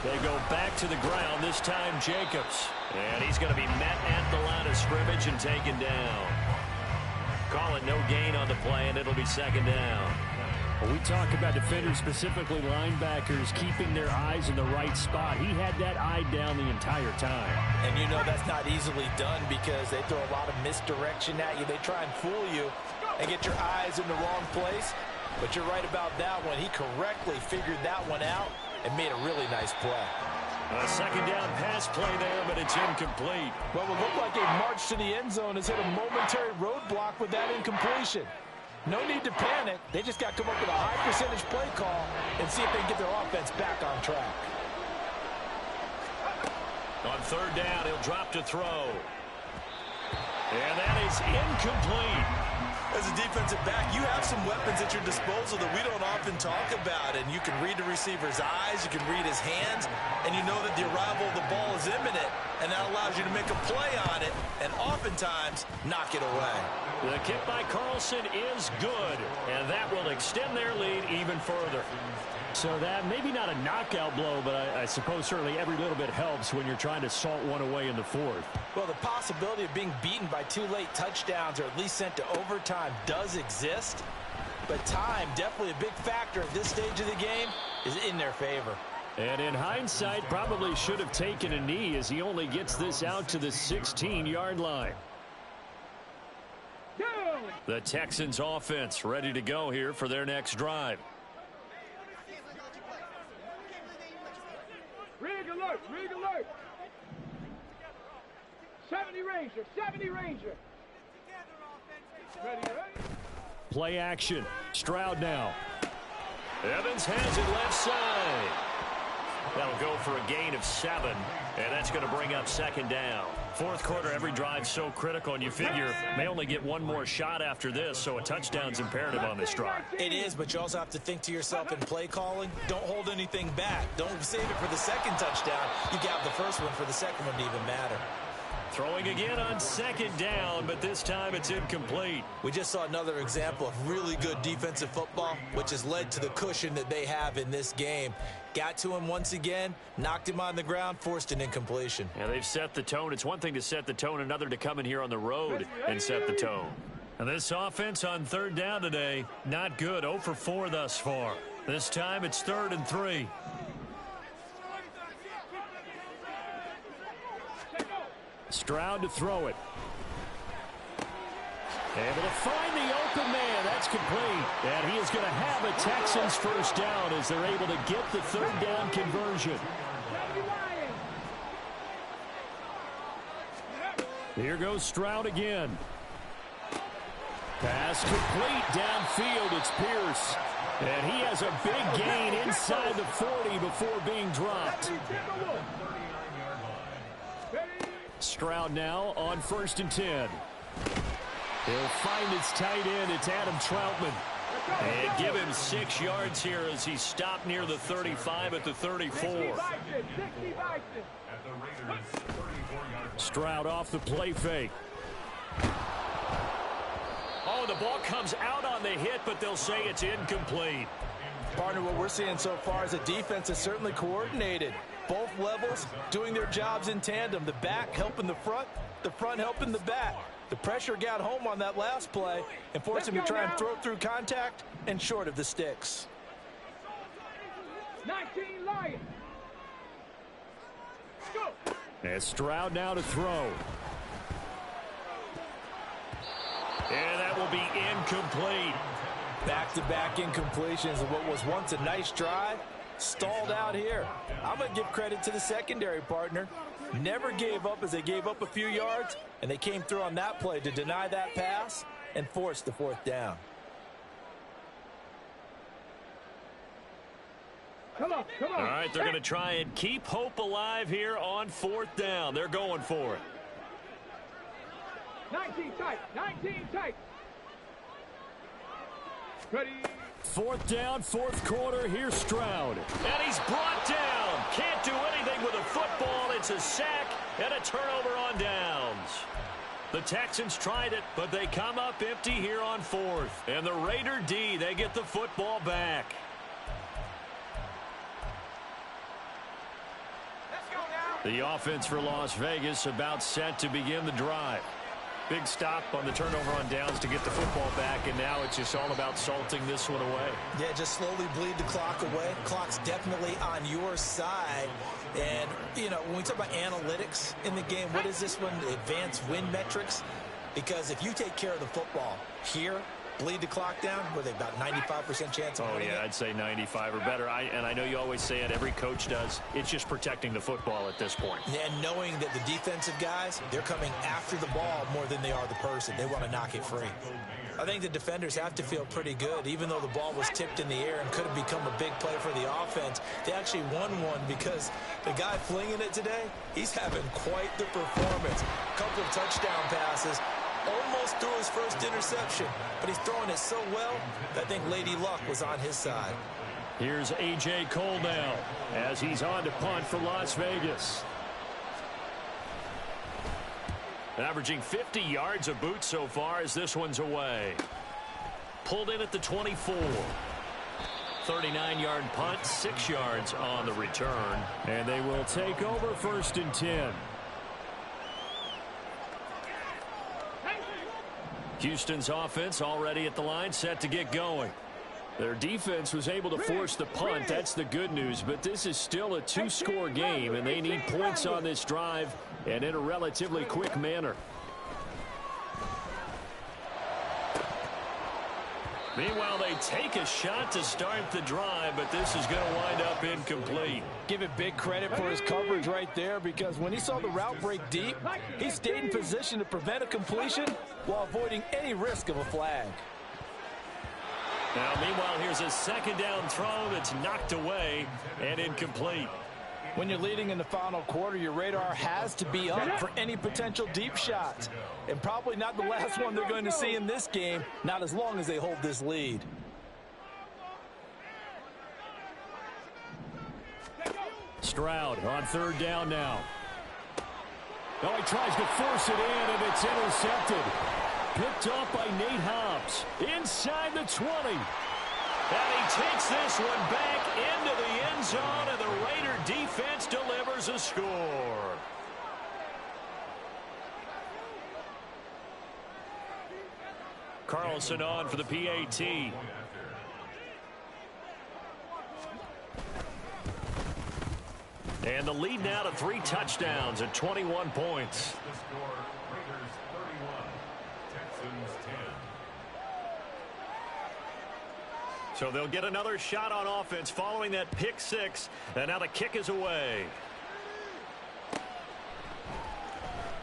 They go back to the ground, this time Jacobs. And he's going to be met at the line of scrimmage and taken down. Call it no gain on the play, and it'll be 2nd down. Well, we talk about defenders, specifically linebackers, keeping their eyes in the right spot. He had that eye down the entire time. And you know that's not easily done because they throw a lot of misdirection at you. They try and fool you and get your eyes in the wrong place. But you're right about that one. He correctly figured that one out and made a really nice play. A 2nd down pass play there, but it's incomplete. Well, it looked like a march to the end zone has hit a momentary roadblock with that incompletion. No need to panic. They just got to come up with a high percentage play call and see if they can get their offense back on track. On 3rd down, he'll drop to throw. And that is incomplete. As a defensive back, you have some weapons at your disposal that we don't often talk about. And you can read the receiver's eyes, you can read his hands, and you know that the arrival of the ball is imminent. And that allows you to make a play on it and oftentimes knock it away. The kick by Carlson is good, and that will extend their lead even further. So that maybe not a knockout blow, but I suppose certainly every little bit helps when you're trying to salt one away in the 4th. Well, the possibility of being beaten by 2 late touchdowns or at least sent to overtime does exist. But time, definitely a big factor at this stage of the game, is in their favor. And in hindsight, probably should have taken a knee as he only gets this out to the 16-yard line. Down. The Texans offense ready to go here for their next drive. Rig alert, rig alert. 70 Ranger, 70 Ranger. Ready, ready? Play action. Stroud now. Evans has it left side. That'll go for a gain of 7, and that's going to bring up second down. Fourth quarter, every drive's so critical, and you figure may only get one more shot after this, so a touchdown's imperative on this drive. It is, but you also have to think to yourself in play calling, don't hold anything back. Don't save it for the second touchdown. You got the first one for the second one to even matter. Throwing again on second down, but this time it's incomplete. We just saw another example of really good defensive football, which has led to the cushion that they have in this game. Got to him once again, knocked him on the ground, forced an incompletion. Yeah, they've set the tone. It's one thing to set the tone, another to come in here on the road and set the tone. And this offense on third down today, not good. 0 for 4 thus far. This time it's 3rd and 3. Stroud to throw it. Able to find the open man. That's complete. And he is going to have a Texans first down as they're able to get the third down conversion. Here goes Stroud again. Pass complete downfield. It's Pierce. And he has a big gain inside the 40 before being dropped. Stroud now on 1st and 10. He'll find his tight end. It's Adam Troutman. And give him 6 yards here as he stopped near the 35 at the 34. Stroud off the play fake. Oh, the ball comes out on the hit, but they'll say it's incomplete. Partner, what we're seeing so far is a defense that's certainly coordinated. Both levels doing their jobs in tandem. The back helping the front helping the back. The pressure got home on that last play and forced him to try and throw through contact and short of the sticks. 19 Lions. Go. And Stroud now to throw. And that will be incomplete. Back-to-back incompletions of what was once a nice drive. Stalled out here. I'm going to give credit to the secondary, partner. Never gave up as they gave up a few yards, and they came through on that play to deny that pass and force the 4th down. Come on, come on. All right, they're going to try and keep hope alive here on 4th down. They're going for it. 19 tight, 19 tight. Ready. 4th down, 4th quarter. Here's Stroud. And he's brought down. Can't do anything with a football. It's a sack and a turnover on downs. The Texans tried it, but they come up empty here on 4th. And the Raider D, they get the football back. The offense for Las Vegas about set to begin the drive. Big stop on the turnover on downs to get the football back, and now it's just all about salting this one away. Yeah, just slowly bleed the clock away. Clock's definitely on your side. And, you know, when we talk about analytics in the game, what is this one? Advanced win metrics? Because if you take care of the football here, bleed the clock down, were they about 95% chance of winning it? I'd say 95 or better. And I know you always say it, every coach does. It's just protecting the football at this point. And knowing that the defensive guys, they're coming after the ball more than they are the person. They want to knock it free. I think the defenders have to feel pretty good. Even though the ball was tipped in the air and could have become a big play for the offense, they actually won one because the guy flinging it today, he's having quite the performance. A couple of touchdown passes. Almost threw his first interception, but he's throwing it so well that I think Lady Luck was on his side. Here's A.J. Cole now as he's on to punt for Las Vegas. Averaging 50 yards a boot so far as this one's away. Pulled in at the 24. 39-yard punt, 6 yards on the return. And they will take over 1st and 10. Houston's offense already at the line, set to get going. Their defense was able to force the punt. That's the good news. But this is still a 2-score game, and they need points on this drive and in a relatively quick manner. Meanwhile, they take a shot to start the drive, but this is going to wind up incomplete. Give it big credit for his coverage right there, because when he saw the route break deep, he stayed in position to prevent a completion while avoiding any risk of a flag. Now, meanwhile, here's a second down throw that's knocked away and incomplete. When you're leading in the final quarter, your radar has to be up for any potential deep shots. And probably not the last one they're going to see in this game, not as long as they hold this lead. Stroud on third down now. Oh, he tries to force it in, and it's intercepted. Picked off by Nate Hobbs inside the 20. And he takes this one back into the end zone, and the Raider defense delivers a score. Carlson on for the PAT. And the lead now to 3 touchdowns at 21 points. The score, Raiders 31, Texans 10. So they'll get another shot on offense following that pick 6. And now the kick is away.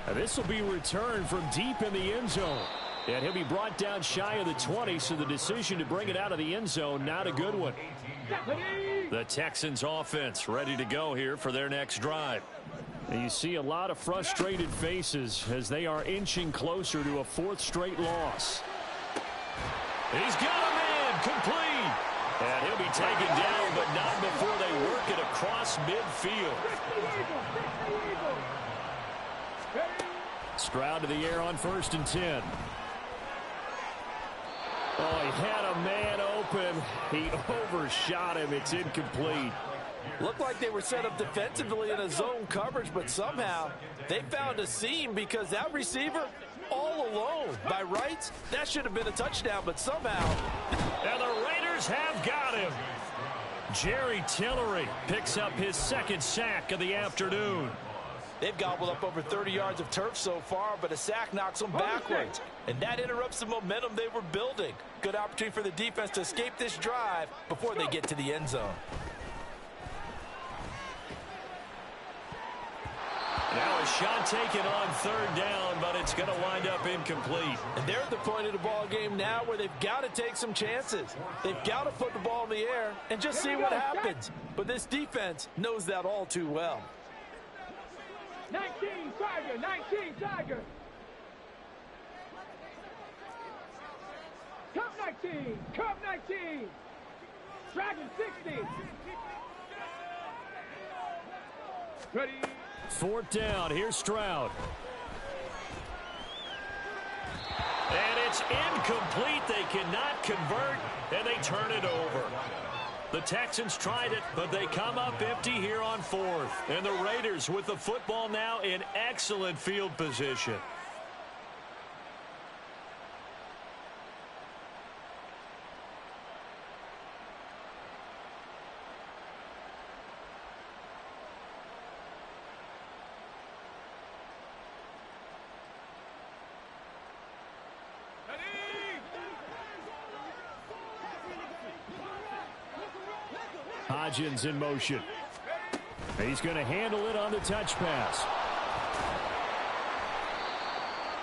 And this will be returned from deep in the end zone. And he'll be brought down shy of the 20, so the decision to bring it out of the end zone, not a good one. The Texans offense ready to go here for their next drive. And you see a lot of frustrated faces as they are inching closer to a 4th straight loss. He's got him in, complete. And he'll be taken down, but not before they work it across midfield. Stroud to the air on 1st and 10. Oh, he had a man open. He overshot him. It's incomplete. Looked like they were set up defensively in a zone coverage, but somehow they found a seam because that receiver all alone. By rights, that should have been a touchdown, but somehow. And the Raiders have got him. Jerry Tillery picks up his 2nd sack of the afternoon. They've gobbled up over 30 yards of turf so far, but a sack knocks them backwards. And that interrupts the momentum they were building. Good opportunity for the defense to escape this drive before they get to the end zone. Now a shot taken on 3rd down, but it's going to wind up incomplete. And they're at the point of the ball game now where they've got to take some chances. They've got to put the ball in the air and just see what happens. But this defense knows that all too well. 19 Tiger, 19 Tiger. Cup 19, Cup 19. Dragon 60. Ready. 4th down. Here's Stroud. And it's incomplete. They cannot convert, and they turn it over. The Texans tried it, but they come up empty here on 4th. And the Raiders with the football now in excellent field position. Hodgins in motion. He's going to handle it on the touch pass.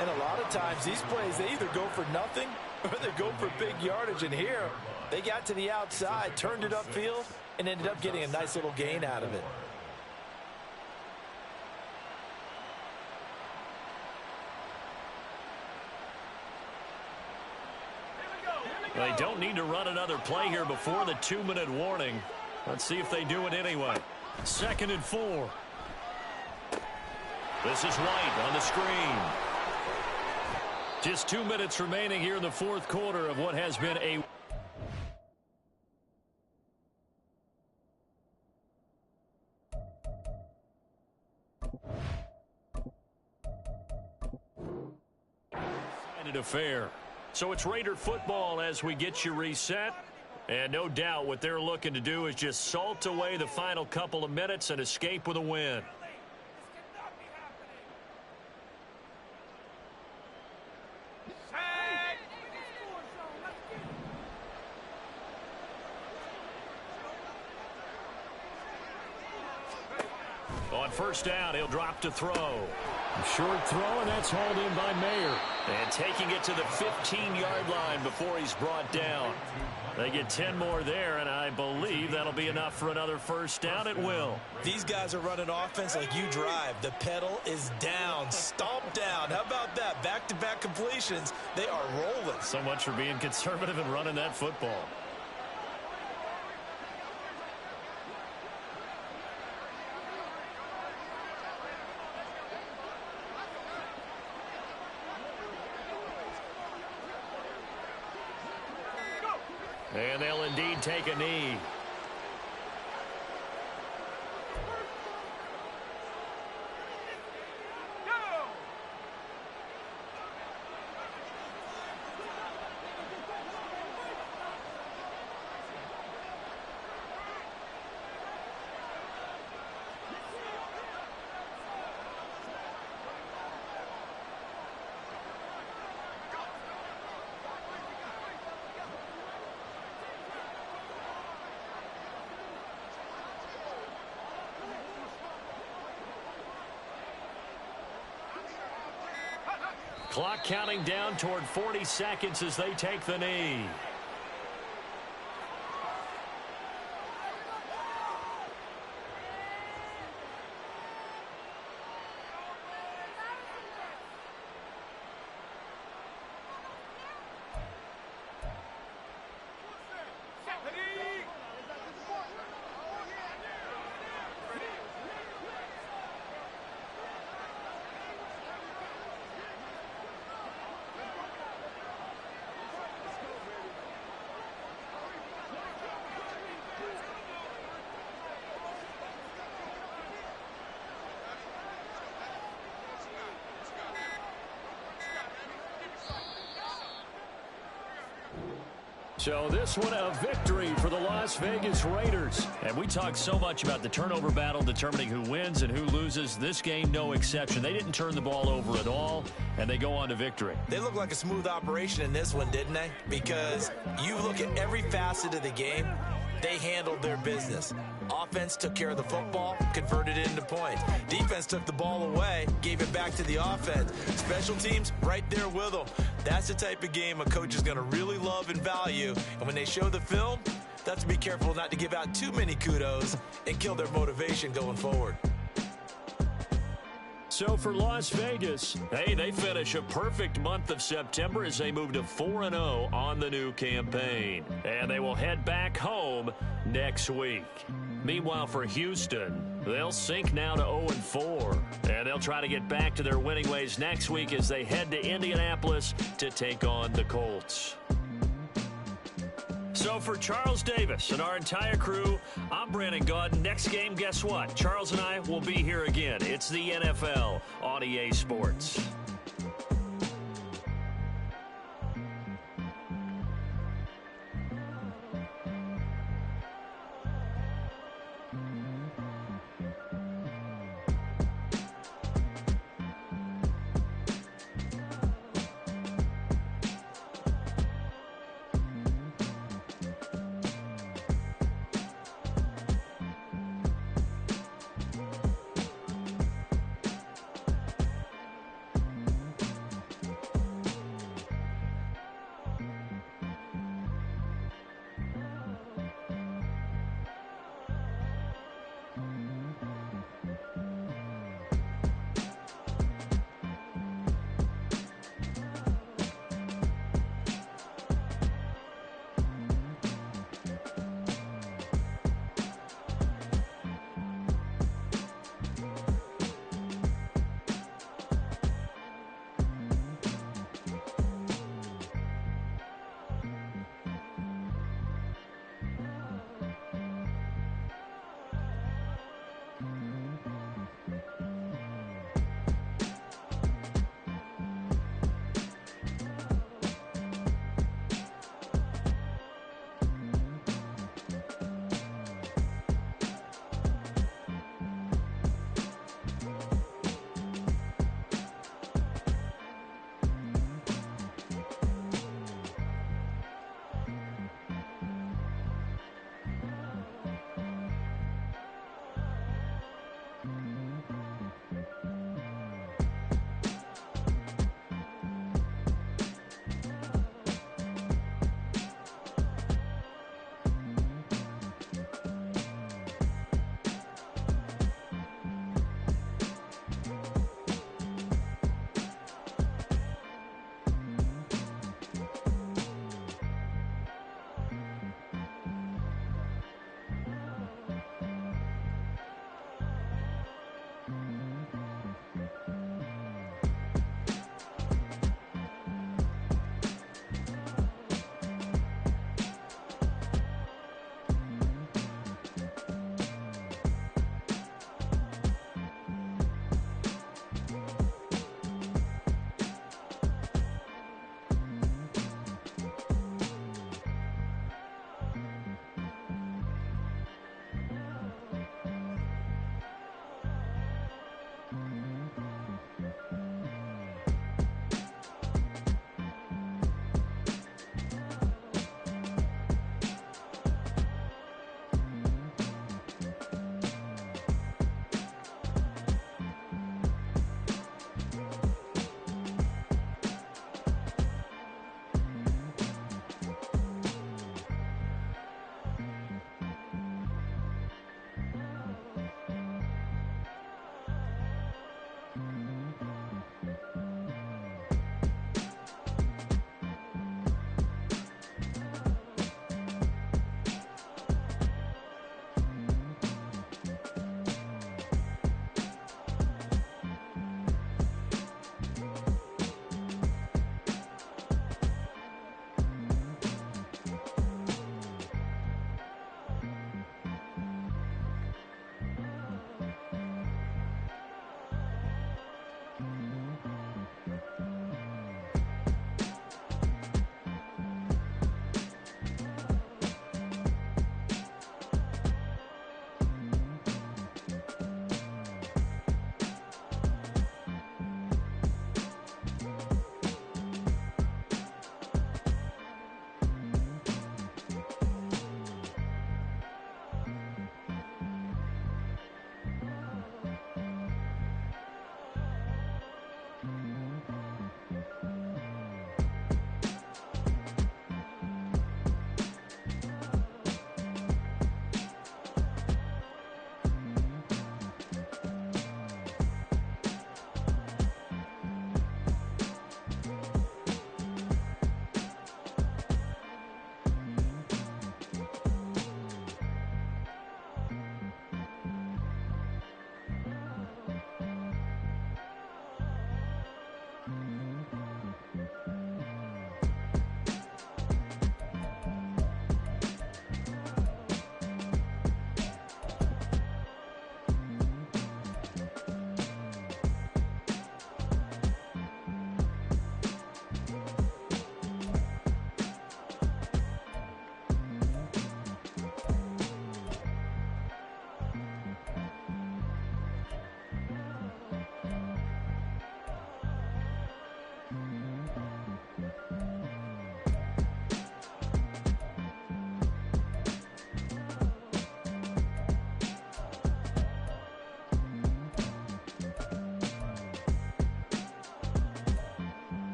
And a lot of times these plays, they either go for nothing or they go for big yardage. And here, they got to the outside, turned it upfield, and ended up getting a nice little gain out of it. They don't need to run another play here before the 2-minute warning. Let's see if they do it anyway. 2nd and 4. This is White on the screen. Just 2 minutes remaining here in the 4th quarter of what has been a affair. So it's Raider football as we get you reset. And no doubt what they're looking to do is just salt away the final couple of minutes and escape with a win. first down. He'll drop to throw. Short throw, and that's hauled in by Mayer. And taking it to the 15-yard line before he's brought down. They get 10 more there, and I believe that'll be enough for another first down. It will. These guys are running offense like you drive. The pedal is down, stomp down. How about that? Back-to-back completions. They are rolling. So much for being conservative and running that football. And they'll indeed take a knee. Clock counting down toward 40 seconds as they take the knee. So this one a victory for the Las Vegas Raiders. And we talk so much about the turnover battle determining who wins and who loses. This game, no exception. They didn't turn the ball over at all, and they go on to victory. They look like a smooth operation in this one, didn't they? Because you look at every facet of the game, they handled their business. Offense took care of the football, converted it into points. Defense took the ball away, gave it back to the offense. Special teams, right there with them. That's the type of game a coach is going to really love and value. And when they show the film, they have to be careful not to give out too many kudos and kill their motivation going forward. So for Las Vegas, hey, they finish a perfect month of September as they move to 4-0 on the new campaign. And they will head back home next week. Meanwhile, for Houston, they'll sink now to 0-4. And they'll try to get back to their winning ways next week as they head to Indianapolis to take on the Colts. So for Charles Davis and our entire crew, I'm Brandon Gaudin. Next game, guess what? Charles and I will be here again. It's the NFL on EA Sports.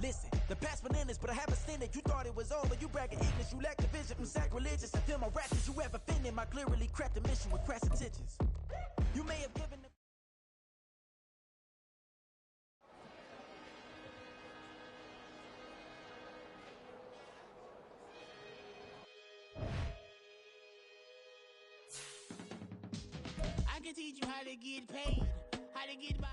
Listen, the past bananas, but I haven't seen it. You thought it was over, you bragging ignorance. You lack the vision from sacrilegious. I feel my raps you ever offended. My clearly crafted mission with crass intentions. You may have given them. I can teach you how to get paid, how to get by.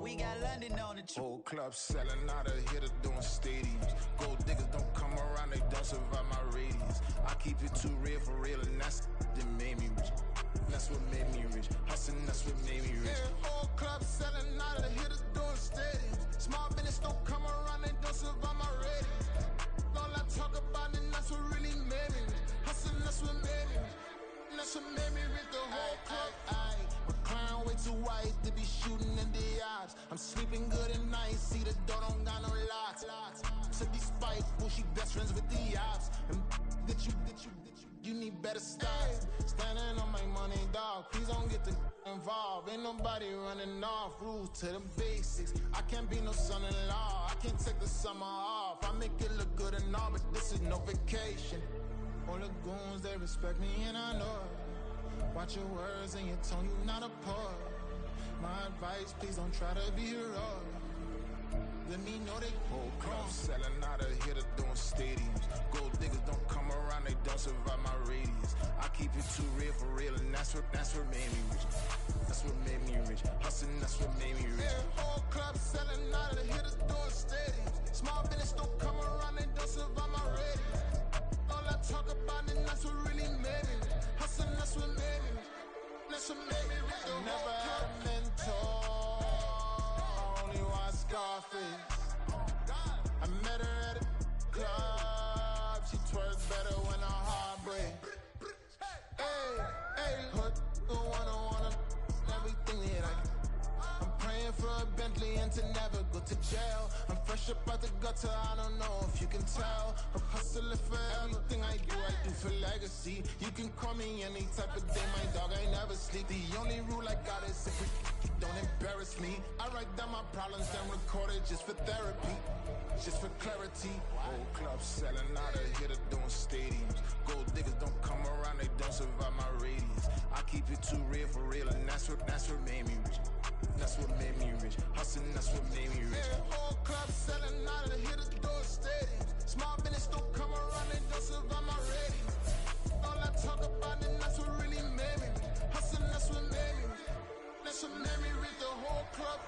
We got London on the trip. Whole club selling out of hitter doing stadiums. Gold diggers don't come around, they don't survive my radius. I keep it too real for real, and that's that made me rich. That's what made me rich. Hustling, that's what made me rich. Yeah, whole club selling out of hitters doing stadiums. Small business don't come around, they don't survive my radius. All I talk about, and that's what really made me rich. Hustling, that's what made me rich. That's what made me rich. The whole club. My clown way too white to be shooting in the eyes. I'm sleeping good at night, see the door don't got no locks. To be spiteful, she best friends with the ops. And you need better styles. Standing on my money, dog. Please don't get involved. Ain't nobody running off. Rules to the basics. I can't be no son-in-law. I can't take the summer off. I make it look good and all, but this is no vacation. All the goons, they respect me and I know it. Watch your words and your tone, you not a poet. My advice, please don't try to be heroic. Let me know they whole club selling out of hitter doing stadiums. Gold diggers don't come around, they don't survive my radius. I keep it too real for real, and that's what made me rich. That's what made me rich. Hustling, that's what made me rich. Yeah, whole club selling out of hitters doing stadiums. Small business don't come around, they don't survive my radius. All I talk about, and that's what really made me rich. Hustling, that's what made me rich. That's what made me rich. I never had a mentor. Scarface. I met her at a club. She twerks better when her heart breaks. Hey, hood, wanna everything that I'm praying for a Bentley and to never go to jail. I'm fresh up out the gutter, I don't know if you can tell. I'm hustling for everything I do for legacy. You can call me any type of day, my dog, I never sleep. The only rule I got is if we don't embarrass me. I write down my problems and record it just for therapy, just for clarity. Whole club selling out of hitter doing stadiums. Gold diggers don't come around, they don't survive my radius. I keep it too real for real, and that's what made me rich. That's what made me rich. Hustling, that's what made me rich. Yeah, whole club selling out of hitters doing stadiums. Small business don't come around, they don't survive my radius. All I talk about, and that's what really made me rich. Hustling, that's what made me rich. That's what made me read the whole club.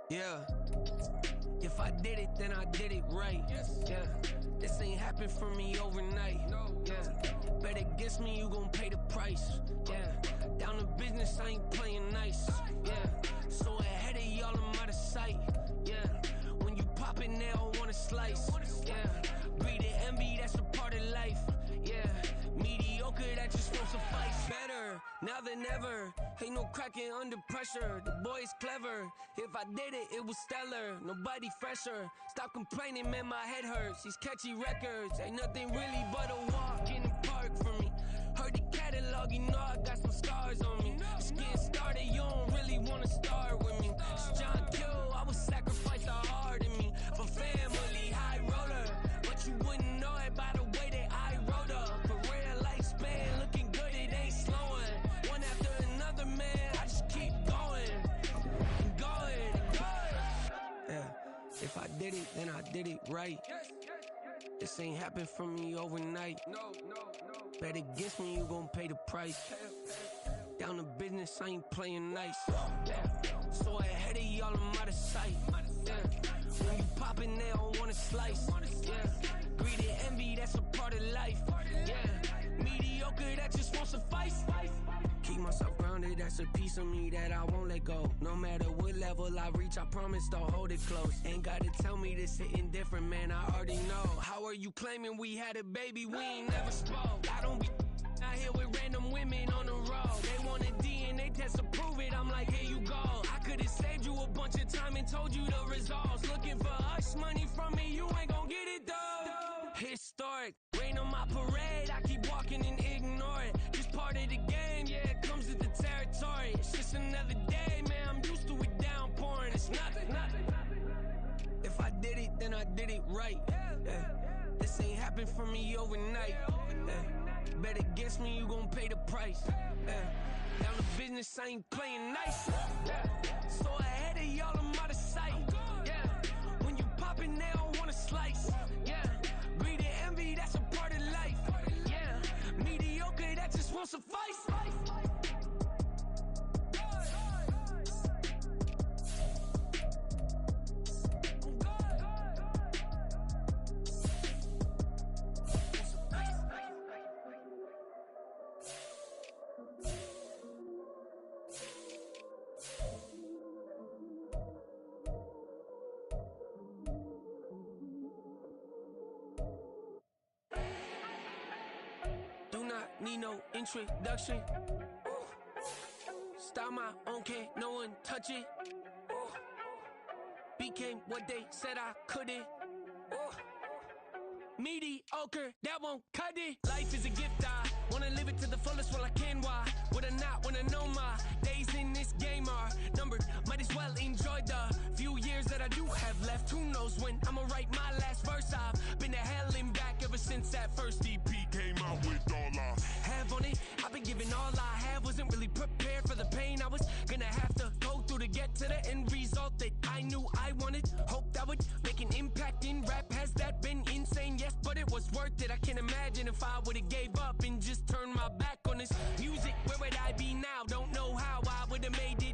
Yeah. If I did it, then I did it right. Yeah. This ain't happened for me overnight. Yeah. Bet against me, you gon' pay the price. Yeah. Down to business, I ain't playing nice. Yeah. So ahead of y'all, I'm out of sight. Yeah. When you pop it, they don't wanna slice. Yeah. Greed and envy, that's a part of life. Yeah. Mediocre, that just won't suffice. Better now than ever. Ain't no cracking under pressure. The boy's clever. If I did it, it was stellar. Nobody fresher. Stop complaining, man, my head hurts. These catchy records ain't nothing really but a walk in the park for me. Heard the catalog, you know I got some scars on me. It's getting started, you don't really wanna start with me. It's John Kill, I would sacrifice the heart in me for family, high roller. But you wouldn't know it by the way that I wrote up. For real lifespan, looking good, it ain't slowing. One after another, man, I just keep going. Yeah, if I did it, then I did it right. This ain't happened for me overnight. Bet against me, you gon' pay the price. Down to business, I ain't playing nice. Yeah. So ahead of y'all, I'm out of sight. Yeah. When you poppin', they don't wanna slice. Yeah. Greed and envy, that's a part of life. Yeah. Mediocre, that just won't suffice. Keep myself grounded, that's a piece of me that I won't let go. No matter what level I reach, I promise don't hold it close. Ain't gotta tell me this hitting different, man, I already know. How are you claiming we had a baby, we ain't never spoke? I don't be out here with random women on the road. They want a DNA test to prove it, I'm like, here you go. I could've saved you a bunch of time and told you the results. Looking for hush money from me, you ain't gon' get it though. Historic, rain on my parade, I keep walking and ignore it. Just part of the game, yeah, it comes with the territory. It's just another day, man, I'm used to it downpouring. It's nothing. If I did it, then I did it right. Yeah. This ain't happened for me overnight. Yeah. Bet against me, you gon' pay the price. Yeah. Down the business, I ain't playing nice. Yeah. So ahead of y'all, I'm out of sight. Yeah. When you poppin', they don't wanna slice. Yeah. Greed and envy, that's a part of life. Yeah. Mediocre, that just won't suffice. Do not need no introduction. Style my own, can't no one touch it. Became what they said I couldn't. Mediocre, that won't cut it. Life is a gift, I wanna live it to the fullest while I can. Why would I not wanna know my days in this game are numbered? Might as well enjoy the few years that I do have left. Who knows when I'ma write my last verse? I've been to hell and back ever since that first EP came out with all I have on it. I've been giving all I have, wasn't really prepared for the pain I was gonna have to go through to get to the end result that I knew I wanted. Hope that would make an impact in rap. Has that been insane? Yes, but it was worth it. I can't imagine if I would've gave up and just turned my back on this music. Where would I be now? Don't know how I would've made it